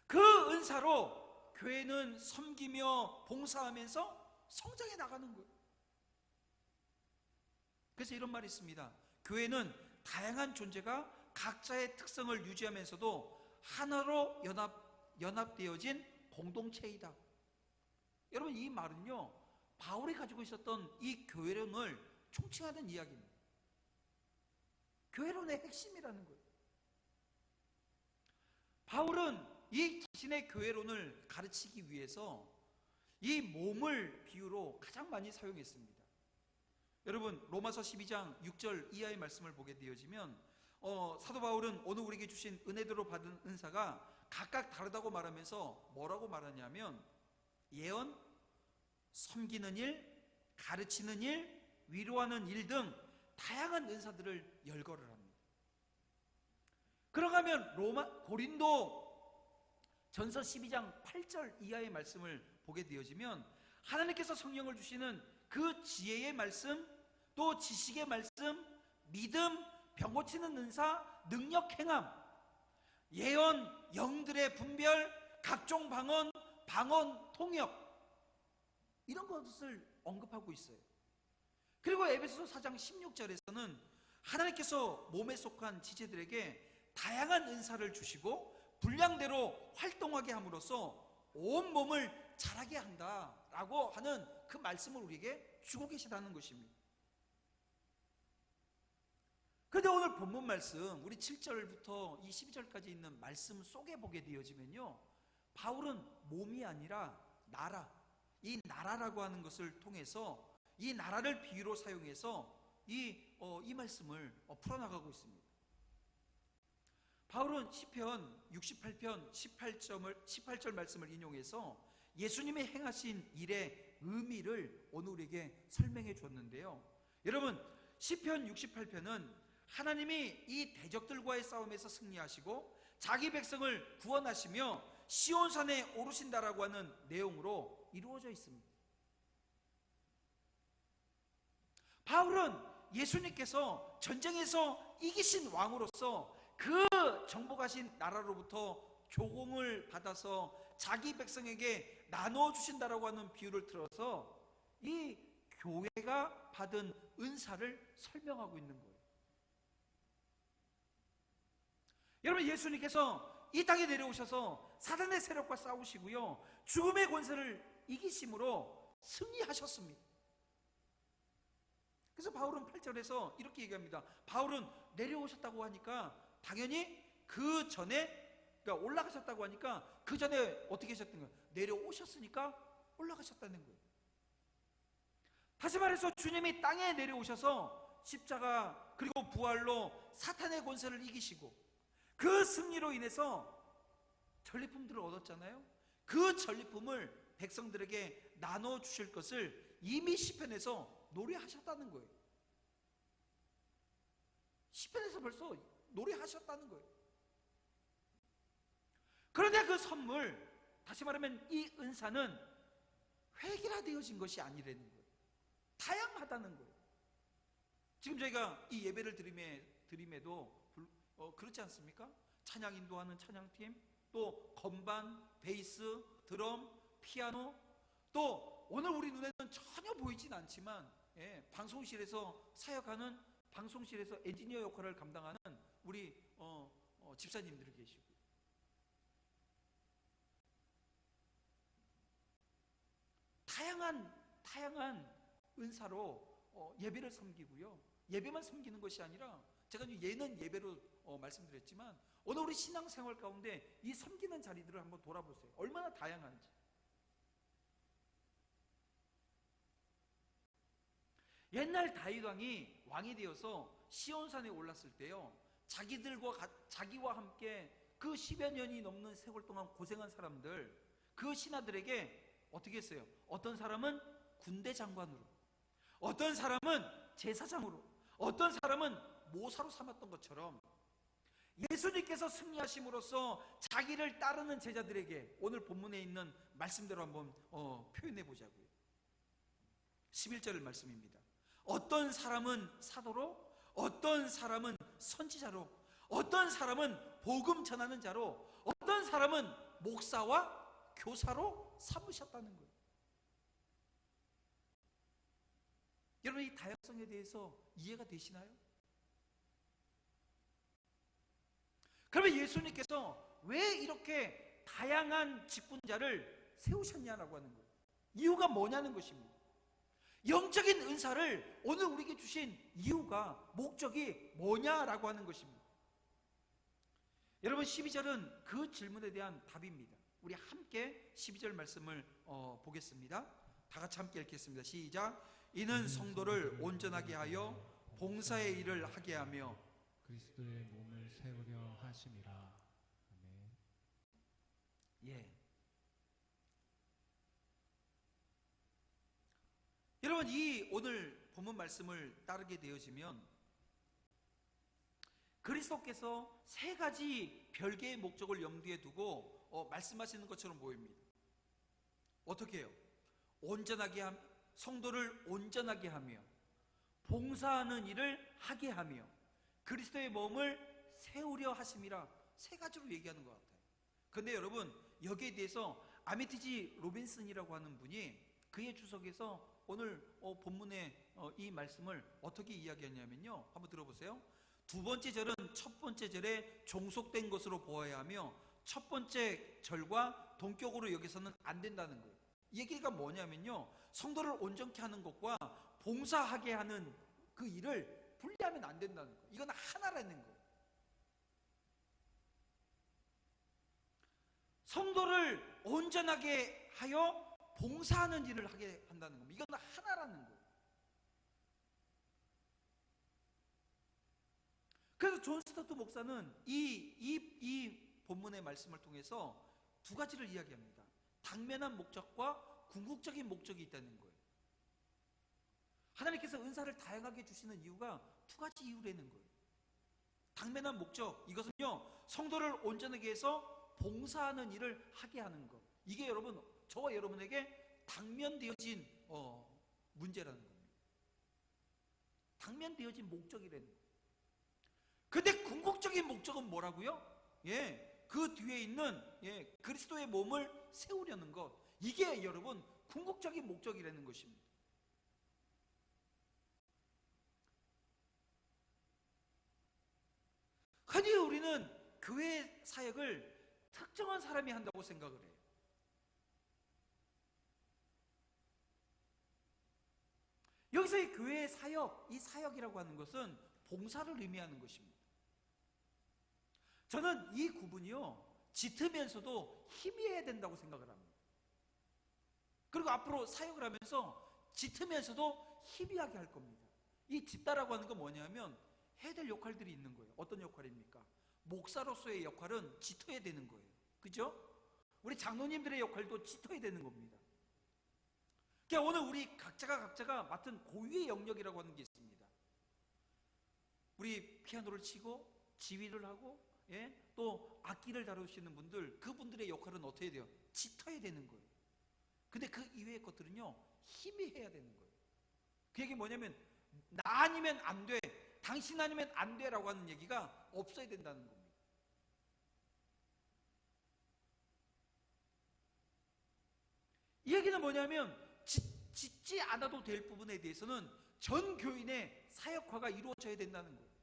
그 은사로 교회는 섬기며 봉사하면서 성장해 나가는 거예요. 그래서 이런 말이 있습니다. 교회는 다양한 존재가 각자의 특성을 유지하면서도 하나로 연합되어진 공동체이다. 여러분, 이 말은요, 바울이 가지고 있었던 이 교회론을 총칭하는 이야기입니다. 교회론의 핵심이라는 거예요. 바울은 이 자신의 교회론을 가르치기 위해서 이 몸을 비유로 가장 많이 사용했습니다. 여러분, 로마서 12장 6절 이하의 말씀을 보게 되어지면 사도 바울은 오늘 우리에게 주신 은혜대로 받은 은사가 각각 다르다고 말하면서 뭐라고 말하냐면 예언, 섬기는 일, 가르치는 일, 위로하는 일 등 다양한 은사들을 열거를 합니다. 그러가면 고린도 전서 12장 8절 이하의 말씀을 보게 되어지면 하나님께서 성령을 주시는 그 지혜의 말씀, 또 지식의 말씀, 믿음, 병 고치는 은사, 능력 행함, 예언, 영들의 분별, 각종 방언, 통역, 이런 것을 언급하고 있어요. 그리고 에베소서 4장 16절에서는 하나님께서 몸에 속한 지체들에게 다양한 은사를 주시고 분량대로 활동하게 함으로써 온 몸을 자라게 한다라고 하는 그 말씀을 우리에게 주고 계시다는 것입니다. 그런데 오늘 본문 말씀, 우리 7절부터 이 12절까지 있는 말씀 속에 보게 되어지면요, 바울은 몸이 아니라 나라, 이 나라라고 하는 것을 통해서 이 나라를 비유로 사용해서 이 말씀을 풀어나가고 있습니다. 바울은 시편 68편 18절 말씀을 인용해서 예수님이 행하신 일의 의미를 오늘 우리에게 설명해 줬는데요. 여러분, 시편 68편은 하나님이 이 대적들과의 싸움에서 승리하시고 자기 백성을 구원하시며 시온산에 오르신다라고 하는 내용으로 이루어져 있습니다. 바울은 예수님께서 전쟁에서 이기신 왕으로서 그 정복하신 나라로부터 조공을 받아서 자기 백성에게 나눠주신다라고 하는 비유를 들어서 이 교회가 받은 은사를 설명하고 있는 거예요. 여러분, 예수님께서 이 땅에 내려오셔서 사단의 세력과 싸우시고요, 죽음의 권세를 이기심으로 승리하셨습니다. 그래서 바울은 8절에서 이렇게 얘기합니다. 바울은 내려오셨다고 하니까 당연히 그 전에, 그러니까 올라가셨다고 하니까 그 전에 어떻게 하셨던 거예요? 내려오셨으니까 올라가셨다는 거예요. 다시 말해서 주님이 땅에 내려오셔서 십자가 그리고 부활로 사탄의 권세를 이기시고 그 승리로 인해서 전리품들을 얻었잖아요. 그 전리품을 백성들에게 나눠주실 것을 이미 시편에서 노래하셨다는 거예요. 시편에서 벌써 노래하셨다는 거예요. 그런데 그 선물, 다시 말하면 이 은사는 획일화되어진 것이 아니라는 거예요. 다양하다는 거예요. 지금 저희가 이 예배를 드림에도 그렇지 않습니까? 찬양 인도하는 찬양팀, 또 건반, 베이스, 드럼, 피아노, 또 오늘 우리 눈에는 전혀 보이진 않지만 방송실에서 사역하는, 방송실에서 엔지니어 역할을 감당하는 우리 집사님들이 계시고, 다양한 은사로 예배를 섬기고요. 예배만 섬기는 것이 아니라 제가 예는 예배로 말씀드렸지만 오늘 우리 신앙생활 가운데 이 섬기는 자리들을 한번 돌아보세요. 얼마나 다양한지. 옛날 다윗 왕이 왕이 되어서 시온산에 올랐을 때요, 자기와 함께 그 10여 년이 넘는 세월 동안 고생한 사람들, 그 신하들에게 어떻게 했어요? 어떤 사람은 군대 장관으로, 어떤 사람은 제사장으로, 어떤 사람은 모사로 삼았던 것처럼 예수님께서 승리하심으로써 자기를 따르는 제자들에게 오늘 본문에 있는 말씀대로 한번 표현해 보자고요. 11절 말씀입니다. 어떤 사람은 사도로, 어떤 사람은 선지자로, 어떤 사람은 복음 전하는 자로, 어떤 사람은 목사와 교사로 삼으셨다는 거예요. 여러분, 이 다양성에 대해서 이해가 되시나요? 그러면 예수님께서 왜 이렇게 다양한 직분자를 세우셨냐라고 하는 거예요. 이유가 뭐냐는 것입니다. 영적인 은사를 오늘 우리에게 주신 이유가, 목적이 뭐냐라고 하는 것입니다. 여러분, 12절은 그 질문에 대한 답입니다. 우리 함께 12절 말씀을 보겠습니다. 다 같이 함께 읽겠습니다. 시작. 이는 성도를 온전하게 하여 봉사의 일을 하게 하며 그리스도의 몸을 세우려 하심이라. 아멘. 예. 여러분, 이 오늘 본문 말씀을 따르게 되어지면 그리스도께서 세 가지 별개의 목적을 염두에 두고 말씀하시는 것처럼 보입니다. 어떻게 해요? 온전하게 성도를 온전하게 하며 봉사하는 일을 하게 하며 그리스도의 몸을 세우려 하심이라, 세 가지로 얘기하는 것 같아요. 그런데 여러분, 여기에 대해서 아미티지 로빈슨이라고 하는 분이 그의 주석에서 오늘 본문의 이 말씀을 어떻게 이야기하냐면요, 한번 들어보세요. 두 번째 절은 첫 번째 절에 종속된 것으로 보아야 하며 첫 번째 절과 동격으로 여기서는 안 된다는 거예요. 이 얘기가 뭐냐면요, 성도를 온전케 하는 것과 봉사하게 하는 그 일을 분리하면 안 된다는 거예요. 이건 하나라는 거예요. 성도를 온전하게 하여 봉사하는 일을 하게 한다는 겁니다. 이건 하나라는 거예요. 그래서 존 스토트 목사는 이 본문의 말씀을 통해서 두 가지를 이야기합니다. 당면한 목적과 궁극적인 목적이 있다는 거예요. 하나님께서 은사를 다양하게 주시는 이유가 두 가지 이유라는 거예요. 당면한 목적, 이것은요, 성도를 온전하게 해서 봉사하는 일을 하게 하는 것. 이게 여러분, 저와 여러분에게 당면되어진 문제라는 겁니다. 당면되어진 목적이라는 거예요. 근데 궁극적인 목적은 뭐라고요? 그 뒤에 있는 그리스도의 몸을 세우려는 것. 이게 여러분 궁극적인 목적이라는 것입니다. 흔히 우리는 교회 사역을 특정한 사람이 한다고 생각을 해요. 여기서 이 교회의 사역, 이 사역이라고 하는 것은 봉사를 의미하는 것입니다. 저는 이 구분이요, 짙으면서도 희미해야 된다고 생각을 합니다. 그리고 앞으로 사역을 하면서 짙으면서도 희미하게 할 겁니다. 이 짙다라고 하는 건 뭐냐면 해야 될 역할들이 있는 거예요. 어떤 역할입니까? 목사로서의 역할은 짙어야 되는 거예요. 그죠? 우리 장로님들의 역할도 짙어야 되는 겁니다. 그러니까 오늘 우리 각자가 맡은 고유의 영역이라고 하는 게 있습니다. 우리 피아노를 치고 지휘를 하고 또 악기를 다루시는 분들, 그분들의 역할은 어떻게 돼요? 짙어야 되는 거예요. 근데 그 이외의 것들은요, 희미해야 되는 거예요. 그 얘기 뭐냐면 나 아니면 안 돼, 당신 아니면 안 돼라고 하는 얘기가 없어야 된다는 겁니다. 이 얘기는 뭐냐면 짙지 않아도 될 부분에 대해서는 전 교인의 사역화가 이루어져야 된다는 거예요.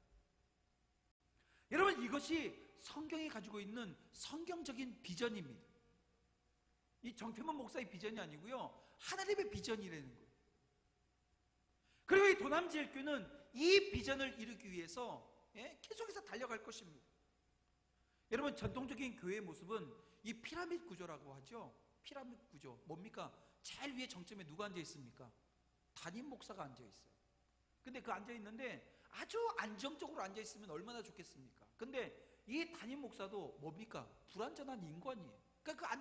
여러분, 이것이 성경이 가지고 있는 성경적인 비전입니다. 이 정태문 목사의 비전이 아니고요, 하나님의 비전이라는 거예요. 그리고 이 도남제일교회는 이 비전을 이루기 위해서 계속해서 달려갈 것입니다. 여러분, 전통적인 교회의 모습은 이 피라미드 구조라고 하죠. 피라미드 구조 뭡니까? 제일 위에 정점에 누가 앉아 있습니까? 담임 목사가 앉아 있어요. 근데 그 앉아 있는데 아주 안정적으로 앉아 있으면 얼마나 좋겠습니까? 근데 이 담임 목사도 뭡니까? 불완전한 인간이에요. 그러니까 그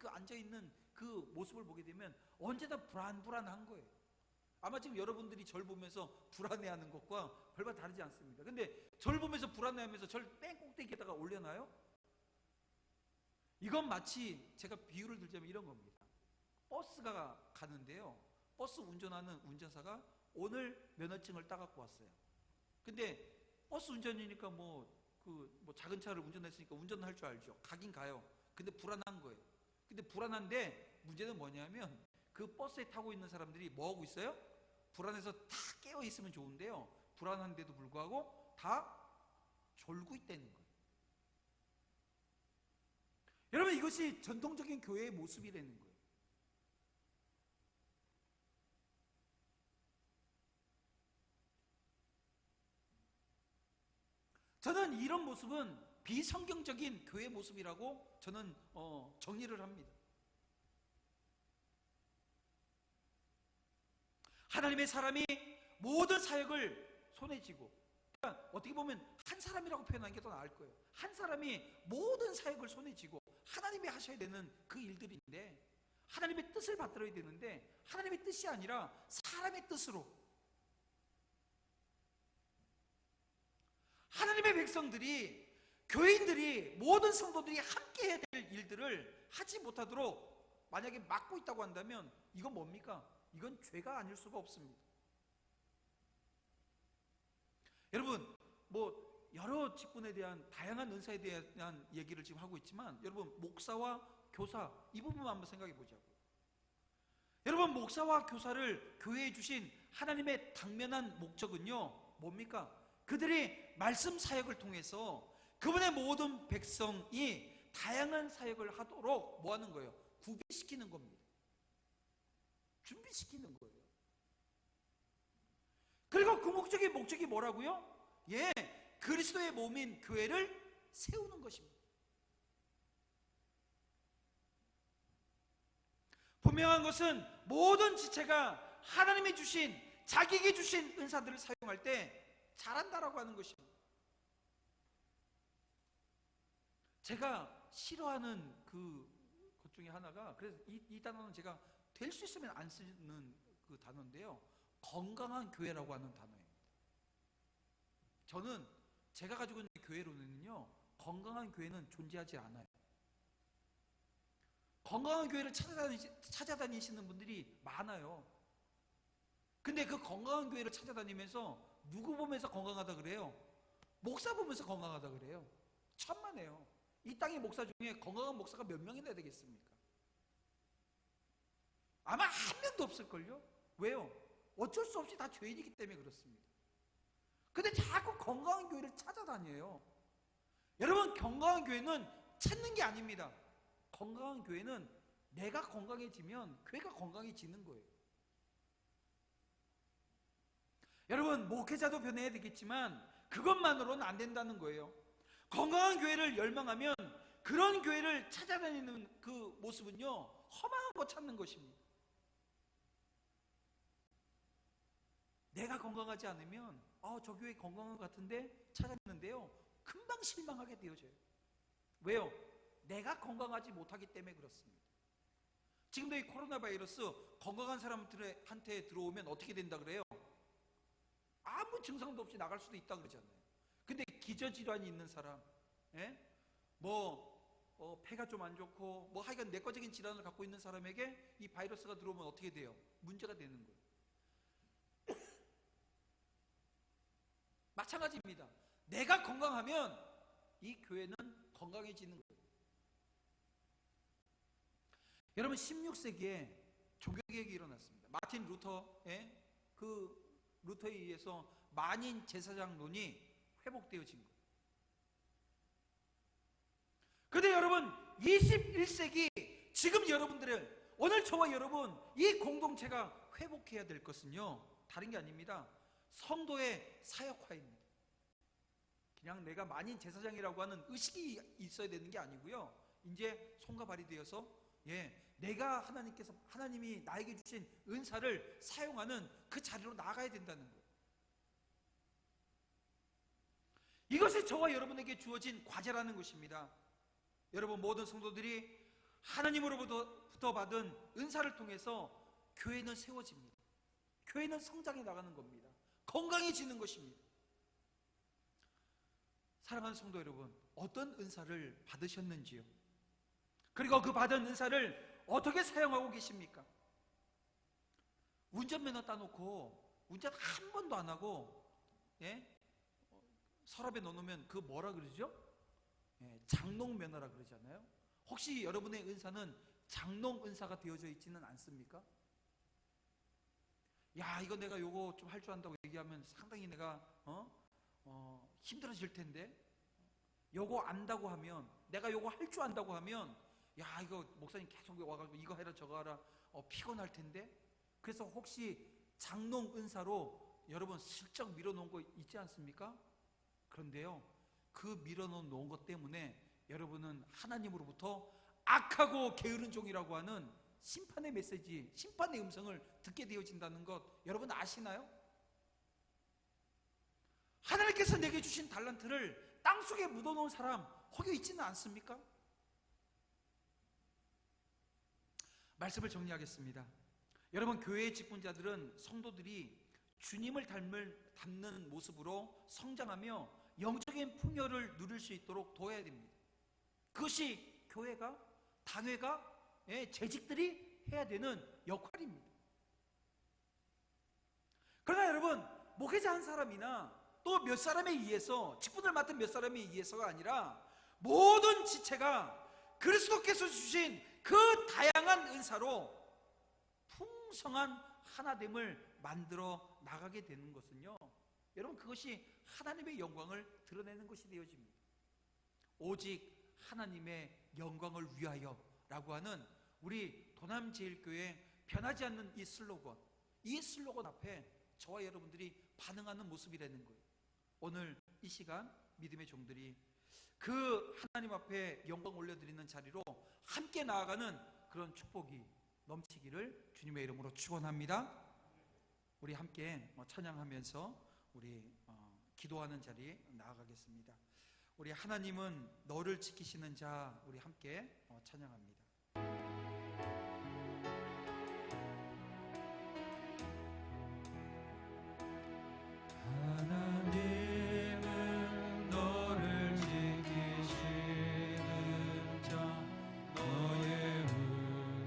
앉아 있는 그 모습을 보게 되면 언제나 불안한 거예요. 아마 지금 여러분들이 절 보면서 불안해하는 것과 별반 다르지 않습니다. 근데 절 보면서 불안해하면서 절 뺑 꼭대기에다가 올려놔요? 이건 마치 제가 비유를 들자면 이런 겁니다. 버스가 가는데요, 버스 운전하는 운전사가 오늘 면허증을 따갖고 왔어요. 근데 버스 운전이니까 작은 차를 운전했으니까 운전을 할 줄 알죠. 가긴 가요. 근데 불안한 거예요. 근데 불안한데 문제는 뭐냐면 그 버스에 타고 있는 사람들이 뭐 하고 있어요? 불안해서 탁 깨어 있으면 좋은데요, 불안한데도 불구하고 다 졸고 있다는 거예요. 여러분, 이것이 전통적인 교회의 모습이라는 거예요. 저는 이런 모습은 비성경적인 교회 모습이라고 저는 정리를 합니다. 하나님의 사람이 모든 사역을 손에 쥐고, 그러니까 어떻게 보면 한 사람이라고 표현하는 게 더 나을 거예요. 한 사람이 모든 사역을 손에 쥐고 하나님이 하셔야 되는 그 일들인데, 하나님의 뜻을 받들어야 되는데, 하나님의 뜻이 아니라 사람의 뜻으로, 하나님의 백성들이, 교인들이, 모든 성도들이 함께 해야 될 일들을 하지 못하도록 만약에 막고 있다고 한다면 이건 뭡니까? 이건 죄가 아닐 수가 없습니다. 여러분, 뭐 여러 직분에 대한 다양한 은사에 대한 얘기를 지금 하고 있지만, 여러분, 목사와 교사, 이 부분만 한번 생각해 보자고요. 여러분, 목사와 교사를 교회에 주신 하나님의 당면한 목적은요, 뭡니까? 그들이 말씀 사역을 통해서 그분의 모든 백성이 다양한 사역을 하도록 뭐 하는 거예요? 구비시키는 겁니다. 준비시키는 거예요. 그리고 그 목적이 뭐라고요? 예, 그리스도의 몸인 교회를 세우는 것입니다. 분명한 것은 모든 지체가 하나님이 주신, 자기에게 주신 은사들을 사용할 때 잘한다라고 하는 것입니다. 제가 싫어하는 것 중에 하나가, 그래서 이 단어는 제가 될 수 있으면 안 쓰는 그 단어인데요, 건강한 교회라고 하는 단어입니다. 저는 제가 가지고 있는 교회로는요, 건강한 교회는 존재하지 않아요. 건강한 교회를 찾아다니시는 분들이 많아요. 근데 그 건강한 교회를 찾아다니면서 누구 보면서 건강하다 그래요? 목사 보면서 건강하다 그래요. 천만에요. 이 땅의 목사 중에 건강한 목사가 몇 명이나 되겠습니까? 아마 한 명도 없을걸요? 왜요? 어쩔 수 없이 다 죄인이기 때문에 그렇습니다. 근데 자꾸 건강한 교회를 찾아다녀요. 여러분, 건강한 교회는 찾는 게 아닙니다. 건강한 교회는 내가 건강해지면 교회가 건강해지는 거예요. 여러분, 목회자도 변해야 되겠지만 그것만으로는 안 된다는 거예요. 건강한 교회를 열망하면 그런 교회를 찾아다니는 그 모습은요, 허망한 거 찾는 것입니다. 내가 건강하지 않으면 저 교회 건강한 것 같은데 찾았는데요, 금방 실망하게 되어져요. 왜요? 내가 건강하지 못하기 때문에 그렇습니다. 지금도 이 코로나 바이러스 건강한 사람들한테 들어오면 어떻게 된다 그래요? 아무 증상도 없이 나갈 수도 있다 그러잖아요. 근데 기저질환이 있는 사람, 폐가 좀 안 좋고 하여간 내과적인 질환을 갖고 있는 사람에게 이 바이러스가 들어오면 어떻게 돼요? 문제가 되는 거예요. 마찬가지입니다. 내가 건강하면 이 교회는 건강해지는 거예요. 여러분, 16세기에 종교개혁이 일어났습니다. 마틴 루터의 루터에 의해서 만인 제사장론이 회복되어진 거예요. 근데 여러분, 21세기 지금 여러분들은, 오늘 저와 여러분, 이 공동체가 회복해야 될 것은요, 다른 게 아닙니다. 성도의 사역화입니다. 그냥 내가 만인 제사장이라고 하는 의식이 있어야 되는 게 아니고요, 이제 손과 발이 되어서 내가 하나님이 나에게 주신 은사를 사용하는 그 자리로 나아가야 된다는 거예요. 이것이 저와 여러분에게 주어진 과제라는 것입니다. 여러분, 모든 성도들이 하나님으로부터 받은 은사를 통해서 교회는 세워집니다. 교회는 성장해 나가는 겁니다. 건강해지는 것입니다. 사랑하는 성도 여러분, 어떤 은사를 받으셨는지요? 그리고 그 받은 은사를 어떻게 사용하고 계십니까? 운전면허 따놓고 운전 한 번도 안 하고 서랍에 넣어놓으면 그 뭐라 그러죠? 장롱면허라 그러잖아요. 혹시 여러분의 은사는 장롱 은사가 되어져 있지는 않습니까? 야, 이거 내가 요거 좀 할 줄 안다고 얘기하면 상당히 내가 힘들어질 텐데, 요거 안다고 하면, 내가 요거 할 줄 안다고 하면, 야, 이거 목사님 계속 와가지고 이거 해라 저거 하라 피곤할 텐데. 그래서 혹시 장롱 은사로 여러분 슬쩍 밀어놓은 거 있지 않습니까? 그런데요, 그 밀어놓은 것 때문에 여러분은 하나님으로부터 악하고 게으른 종이라고 하는 심판의 메시지, 심판의 음성을 듣게 되어진다는 것 여러분 아시나요? 하나님께서 내게 주신 달란트를 땅속에 묻어놓은 사람 혹여 있지는 않습니까? 말씀을 정리하겠습니다. 여러분, 교회의 직분자들은 성도들이 주님을 닮는 모습으로 성장하며 영적인 풍요를 누릴 수 있도록 도와야 됩니다. 그것이 교회가, 단회가, 재직들이 해야 되는 역할입니다. 그러나 여러분, 목회자 한 사람이나 또 몇 사람에 의해서, 직분을 맡은 몇 사람에 의해서가 아니라 모든 지체가 그리스도께서 주신 그 다양한 은사로 풍성한 하나됨을 만들어 나가게 되는 것은요, 여러분, 그것이 하나님의 영광을 드러내는 것이 되어집니다. 오직 하나님의 영광을 위하여 라고 하는 우리 도남제일교회 변하지 않는 이 슬로건 앞에 저와 여러분들이 반응하는 모습이라는 거예요. 오늘 이 시간 믿음의 종들이 그 하나님 앞에 영광 올려드리는 자리로 함께 나아가는 그런 축복이 넘치기를 주님의 이름으로 축원합니다. 우리 함께 찬양하면서 우리 기도하는 자리에 나아가겠습니다. 우리 하나님은 너를 지키시는 자, 우리 함께 찬양합니다. 하나님은 너를 지키시는 자, 너의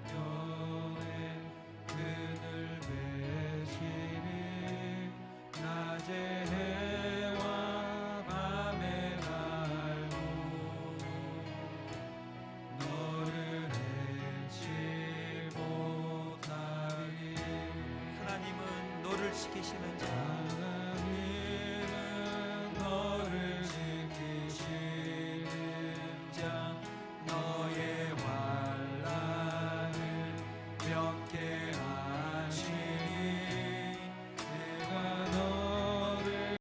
우편에 그늘 베시니 낮에 해와 밤에 달고 너를 해치 못하리. 하나님은 너를 지키시는 자, 하나님은 너를 지키시는 자, 너의 환난을 명쾌하시니 내가 너를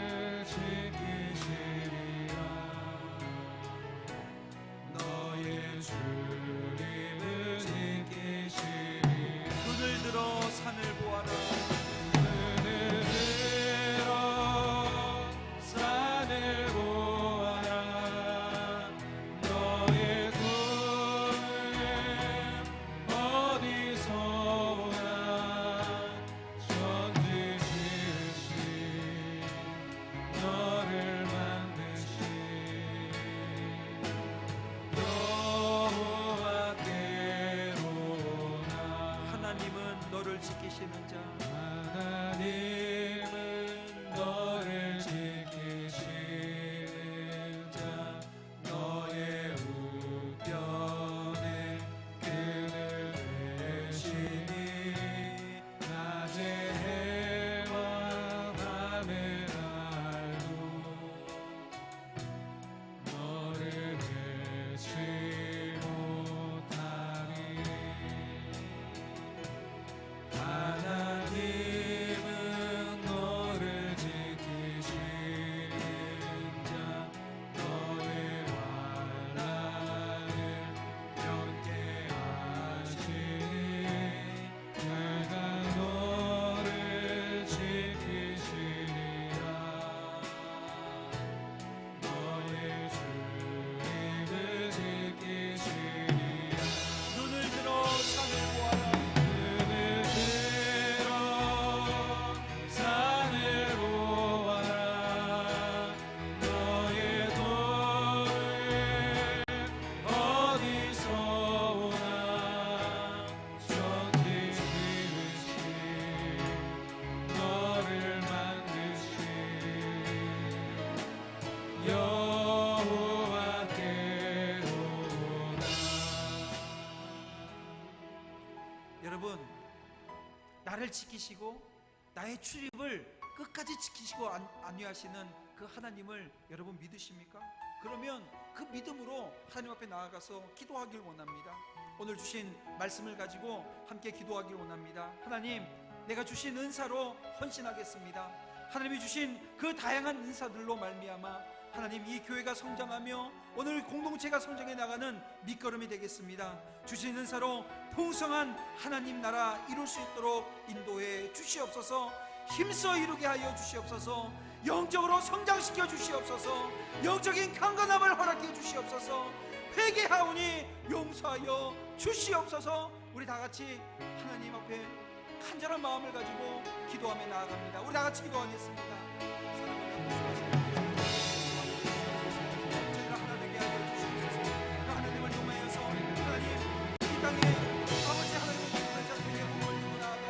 지키시리라. 너의 주님을 지키시리라. 눈을 들어 산을 보아라. 눈을 들어 산을 보아라. 너의 구원은 어디서 오나. 천지시신 너를 만드신 여호와께로나. 하나님은 너를 지키시는 자, 하나님은 너를 지키시는 자, 너의 우편에 그늘 베시니 낮에 해와 밤에 달고 너를 해치 못하리. 하나님은 너를 지키시는 자, 너의 환난을 명쾌하시니 내가 너를 지키시리라. 너의 주님을 지키시리라. 눈을 들어 산을 보아라. 눈을 들어 산을 보아라. 너의 도를 어디서 오나. 천지 지으신 너를 만드신 여호와께로나. 여러분, 나를 지키시고 나의 출입을 끝까지 지키시고 안위하시는 그 하나님을 여러분 믿으십니까? 그러면 그 믿음으로 하나님 앞에 나아가서 기도하길 원합니다. 오늘 주신 말씀을 가지고 함께 기도하길 원합니다. 하나님, 내가 주신 은사로 헌신하겠습니다. 하나님이 주신 그 다양한 은사들로 말미암아 하나님, 이 교회가 성장하며 오늘 공동체가 성장해 나가는 밑거름이 되겠습니다. 주신 은사로 풍성한 하나님 나라 이룰 수 있도록 인도해 주시옵소서. 힘써 이루게 하여 주시옵소서. 영적으로 성장시켜 주시옵소서. 영적인 강건함을 허락해 주시옵소서. 회개하오니 용서하여 주시옵소서. 우리 다 같이 하나님 앞에 간절한 마음을 가지고 기도하며 나아갑니다. 우리 다 같이 기도하겠습니다. 저희를 하나 되게 하여 주시옵소서. 하나님을 용하여서 하나님 이 땅에 아버지 하나님의 복음의 자들에게 복음을 들고 나아가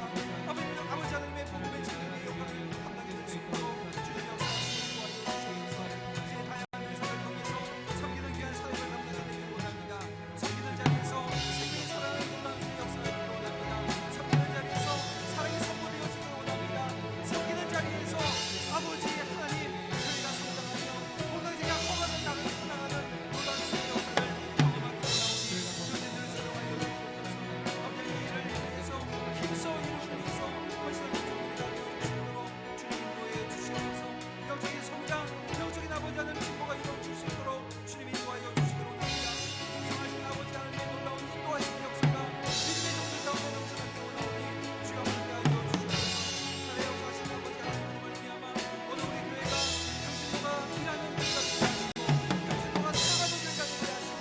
아버지 하나님의 복음의 자들에게 영광을 감당해 줄 수 있도록 주님 역사하시고 도와주시옵소서. 이제 다양한 은사를 통해서 섬기는 귀한 사역을 감당하기를 원합니다. 섬기는 자리에서 생명의 사랑을 놀라운 역사를 이루기 원합니다. 섬기는 자리에서 사랑이 선포되어지기를 원합니다. 섬기는 자리에서 아버지 하나님 저희가 성장하며 공동체가 커가는 나를 나가는 놀라운 역사를 경험하기 원하오니 주님을 사랑하여 주옵소서. 아버지 이 일을 위해서 힘써 이루기 위해서 헌신하는 종들이 되어 주시도록 주님 인도해 주시옵소서. 영적인 성장, 영적인 아버지 하나님 진보가 이루어질 수 있도록 주님 인도하여 주시도록 합니다. 풍성하신 아버지 하나님의 놀라운 인도하시는 역사가 믿음의 종들 가운데 넘쳐나게 올라오니 주여 함께하여 주시옵소서. 살에 역사하신 아버지 하나님을 위하여 오늘 우리 교회가 당신과 일하는 교회가 되게 하시고 당신과 살아가는 교회가 되게 하시고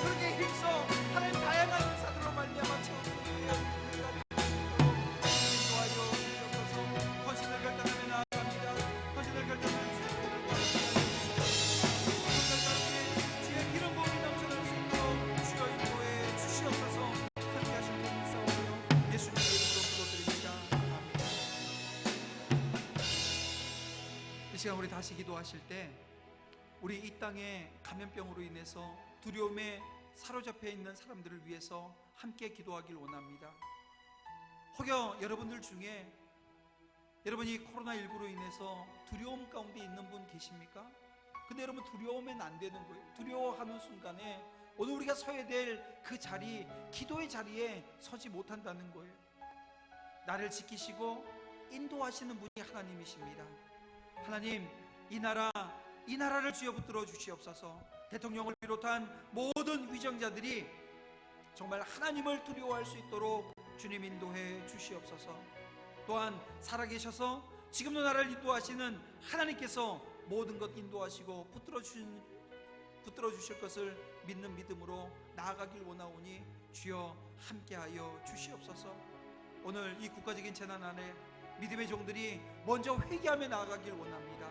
그렇게 힘써 하나님 다양한 은사들로 말미암아 채워주는 교회가 되게 하시도록 인도하여 주시옵소서. 헌신을 결단하며 나아갑니다. 헌신을 결단하는 주님들과 주의 기름 부음이 넘쳐날 수 있도록 주여 인도해 주시옵소서. 함께 하실 분 있사오며 예수님의 이름으로 기도드립니다. 아멘. 이 시간 우리 다시 기도하실 때 우리 이 땅에 감염병으로 인해서 두려움에 사로잡혀 있는 사람들을 위해서 함께 기도하길 원합니다. 혹여 여러분들 중에 여러분이 코로나19로 인해서 두려움 가운데 있는 분 계십니까? 근데 여러분 두려우면 안 되는 거예요. 두려워하는 순간에 오늘 우리가 서야 될 그 자리, 기도의 자리에 서지 못한다는 거예요. 나를 지키시고 인도하시는 분이 하나님이십니다. 하나님, 이 나라를 주여 붙들어 주시옵소서. 대통령을 비롯한 모든 위정자들이 정말 하나님을 두려워할 수 있도록 주님 인도해 주시옵소서. 또한 살아계셔서 지금도 나를 인도하시는 하나님께서 모든 것 인도하시고 붙들어 주실 것을 믿는 믿음으로 나아가길 원하오니 주여 함께하여 주시옵소서. 오늘 이 국가적인 재난 안에 믿음의 종들이 먼저 회개하며 나아가길 원합니다.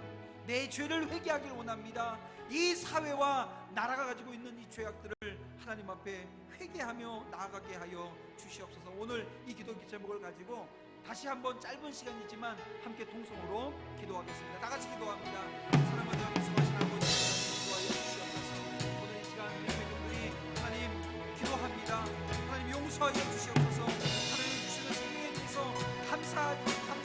내 죄를 회개하길 원합니다. 이 사회와 나라가 가지고 있는 이 죄악들을 하나님 앞에 회개하며 나아가게 하여 주시옵소서. 오늘 이 기도 제목을 가지고 다시 한번 짧은 시간이지만 함께 동성으로 기도하겠습니다. 다 같이 기도합니다. 사랑하는 약속하신 아버지 하나님 기도하여 주시옵소서. 오늘 이 시간 예배분들이 하나님 기도합니다. 하나님 용서하여 주시옵소서. 하나님 주시는 생명에 대해서 감사하지 않아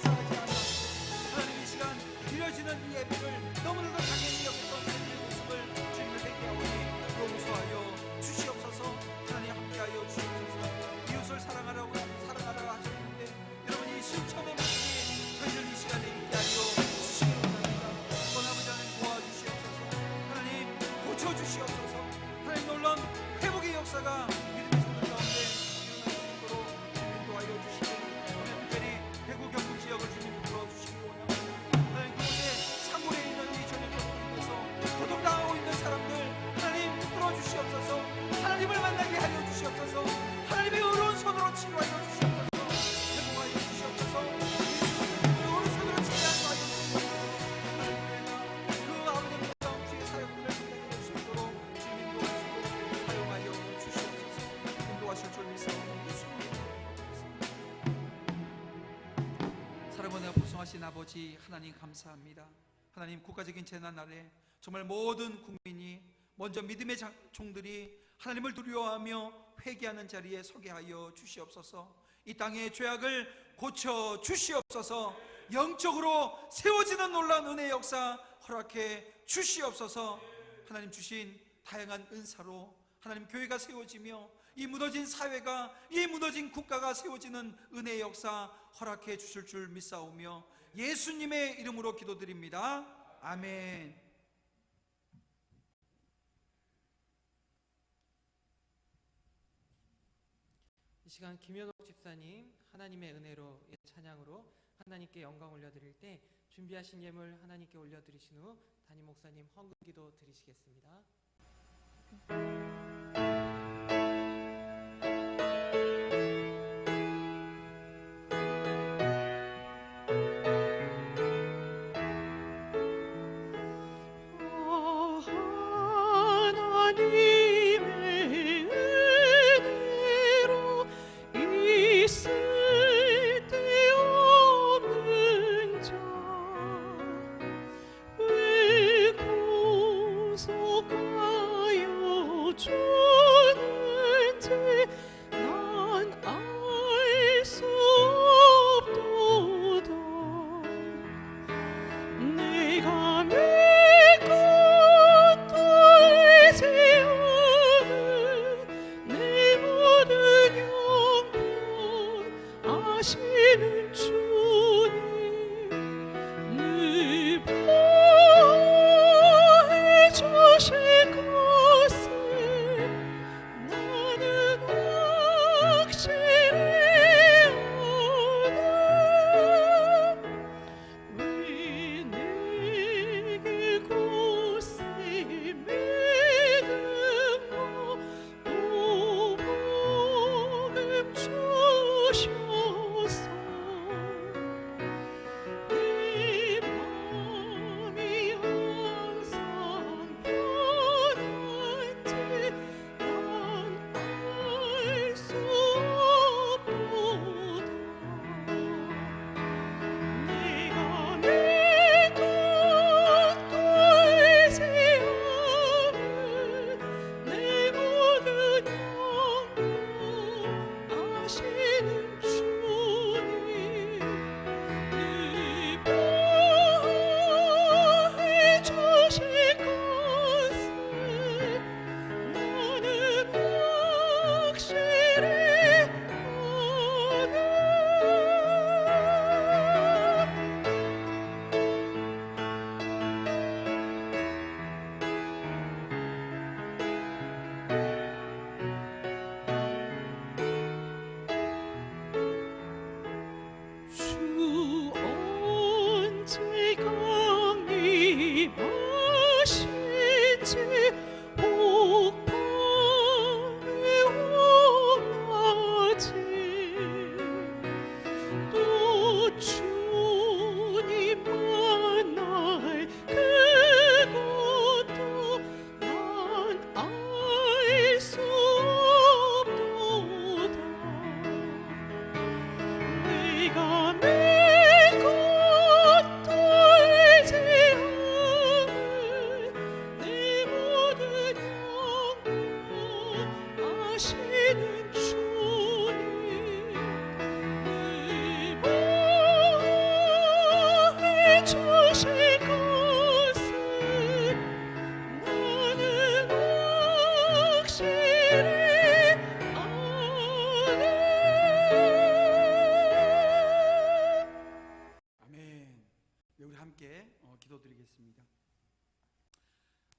하나님 이 시간 드려지는 이 예배를 너무나도 당연히 여겼던 하나님의 모습을 주님을 회개하오니 용서하여 주시옵소서. 하나님 함께하여 주시옵소서. 이웃을 사랑하라 하셨는데 여러분이 실천의 모습이 저희를 이 시간에 있게 하여 주시기 원합니다. 아버지 하나님 도와주시옵소서. 하나님 고쳐주시옵소서. 하나님 놀라운 회복의 역사가 믿음의 성도 가운데 일어날 수 있도록 주님 도와여 주시고 오늘 특별히 대구 경북 지역을 주님 불러주시기 원합니다. 하나님 그곳에 창고에 있는 이 전염병으로 인해서 고통당하고 있는 사람들 하나님 붙들어 주시옵소서. 하나님을 만나게 하여 주시옵소서. 하나님의 의로운 손으로 치료하여 주시옵소서. 회복하여 주시옵소서. 예수님의 오른손으로 치료하여 주시옵소서. 하나님 그 아버지의 놀라운 주의 사역들을 인도할 수 있도록 주님 인도하시고 사용하여 주시옵소서. 인도하실 줄 믿사오니 예수님의 이름으로 사랑하는 보송하신 아버지 하나님 감사합니다. 하나님 국가적인 재난 아래 정말 모든 국민이 먼저 믿음의 종들이 하나님을 두려워하며 회개하는 자리에 서게 하여 주시옵소서. 이 땅의 죄악을 고쳐 주시옵소서. 영적으로 세워지는 놀라운 은혜의 역사 허락해 주시옵소서. 하나님 주신 다양한 은사로 하나님 교회가 세워지며 이 무너진 사회가, 이 무너진 국가가 세워지는 은혜의 역사 허락해 주실 줄 믿사오며 예수님의 이름으로 기도드립니다. 아멘. 이 시간 김현옥 집사님 하나님의 은혜로 찬양으로 하나님께 영광 올려드릴 때 준비하신 예물 하나님께 올려드리신 후 담임 목사님 헌금기도 드리시겠습니다.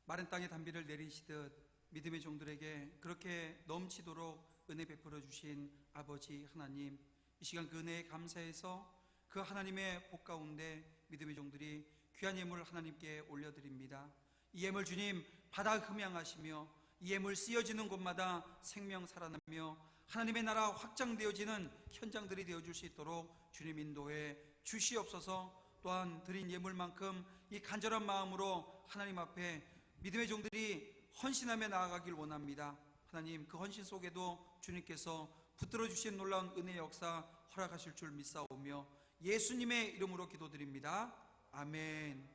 마른 땅에 단비를 내리시듯 믿음의 종들에게 그렇게 넘치도록 은혜 베풀어 주신 아버지 하나님, 이 시간 그 은혜에 감사해서 그 하나님의 복 가운데 믿음의 종들이 귀한 예물을 하나님께 올려드립니다. 이 예물 주님 받아 흠양하시며 이 예물 쓰여지는 곳마다 생명 살아나며 하나님의 나라 확장되어지는 현장들이 되어줄 수 있도록 주님 인도해 주시옵소서. 또한 드린 예물만큼 이 간절한 마음으로 하나님 앞에 믿음의 종들이 헌신하며 나아가길 원합니다. 하나님, 그 헌신 속에도 주님께서 붙들어 주신 놀라운 은혜의 역사 허락하실 줄 믿사오며 예수님의 이름으로 기도드립니다. 아멘.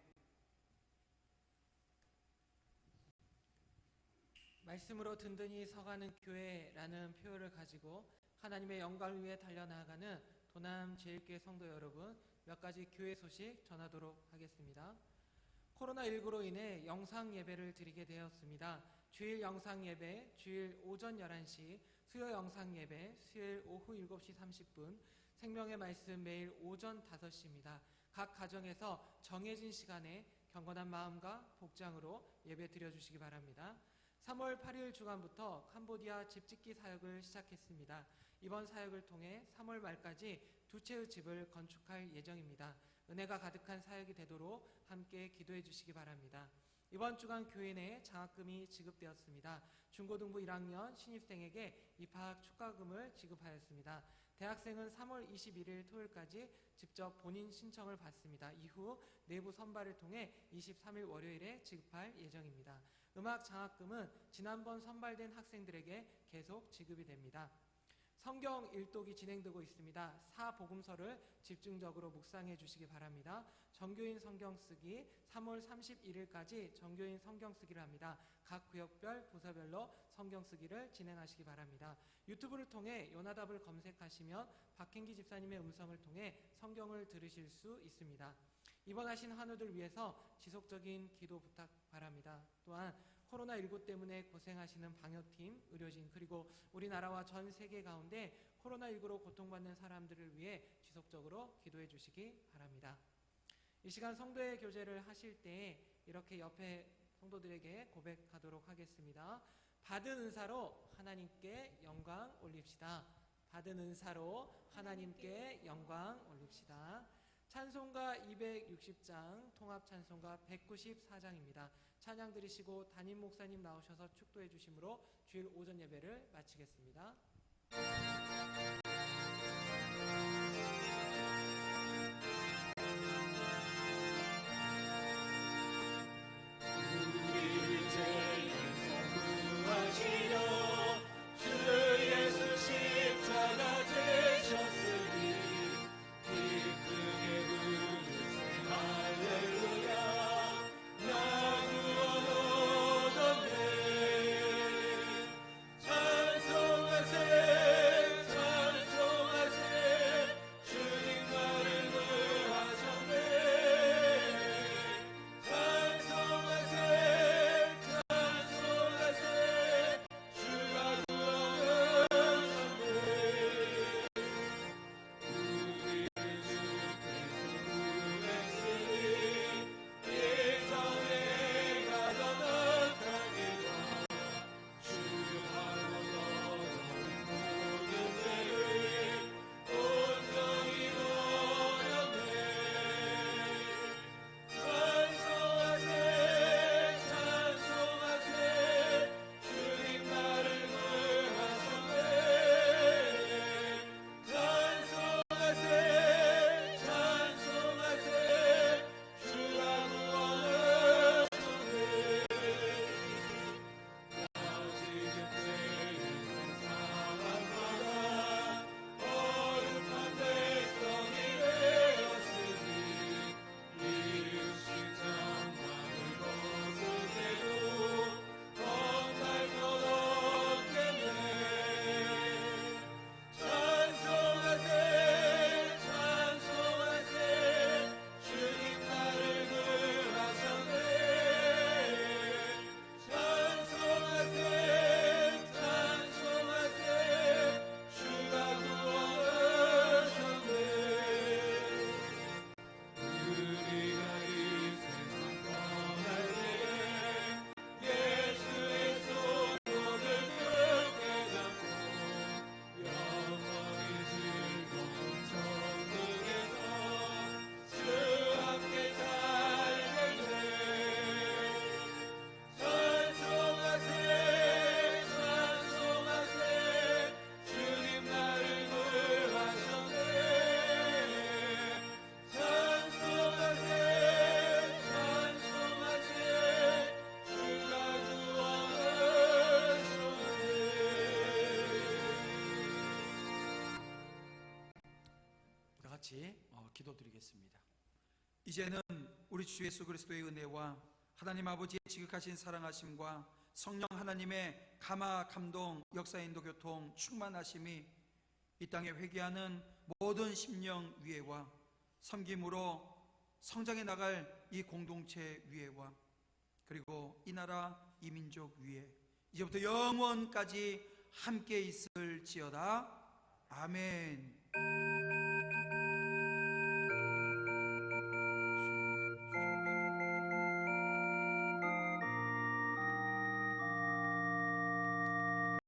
말씀으로 든든히 서가는 교회라는 표어를 가지고 하나님의 영광을 위해 달려나가는 도남 제1교회 성도 여러분, 몇 가지 교회 소식 전하도록 하겠습니다. 코로나19로 인해 영상 예배를 드리게 되었습니다. 주일 영상 예배, 주일 오전 11시, 수요 영상 예배, 수요일 오후 7시 30분, 생명의 말씀 매일 오전 5시입니다. 각 가정에서 정해진 시간에 경건한 마음과 복장으로 예배 드려주시기 바랍니다. 3월 8일 주간부터 캄보디아 집짓기 사역을 시작했습니다. 이번 사역을 통해 3월 말까지 2채의 집을 건축할 예정입니다. 은혜가 가득한 사역이 되도록 함께 기도해 주시기 바랍니다. 이번 주간 교회 내 장학금이 지급되었습니다. 중고등부 1학년 신입생에게 입학 축하금을 지급하였습니다. 대학생은 3월 21일 토요일까지 직접 본인 신청을 받습니다. 이후 내부 선발을 통해 23일 월요일에 지급할 예정입니다. 음악 장학금은 지난번 선발된 학생들에게 계속 지급이 됩니다. 성경 일독이 진행되고 있습니다. 4복음서를 집중적으로 묵상해 주시기 바랍니다. 정교인 성경 쓰기 3월 31일까지 정교인 성경 쓰기를 합니다. 각 구역별 부서별로 성경 쓰기를 진행하시기 바랍니다. 유튜브를 통해 요나답을 검색하시면 박행기 집사님의 음성을 통해 성경을 들으실 수 있습니다. 입원하신 환우들 위해서 지속적인 기도 부탁 바랍니다. 또한 코로나19 때문에 고생하시는 방역팀, 의료진, 그리고 우리나라와 전 세계 가운데 코로나19로 고통받는 사람들을 위해 지속적으로 기도해 주시기 바랍니다. 이 시간 성도의 교제를 하실 때 이렇게 옆에 성도들에게 고백하도록 하겠습니다. 받은 은사로 하나님께 영광 올립시다. 받은 은사로 하나님께 영광 올립시다. 찬송가 260장, 통합 찬송가 194장입니다. 찬양 드리시고 담임 목사님 나오셔서 축도해 주심으로 주일 오전 예배를 마치겠습니다. 같이 기도드리겠습니다. 이제는 우리 주 예수 그리스도의 은혜와 하나님 아버지의 지극하신 사랑하심과 성령 하나님의 감화 감동 역사 인도 교통 충만하심이 이 땅에 회개하는 모든 심령 위에와 섬김으로 성장해 나갈 이 공동체 위에와 그리고 이 나라 이 민족 위에 이제부터 영원까지 함께 있을지어다. 아멘.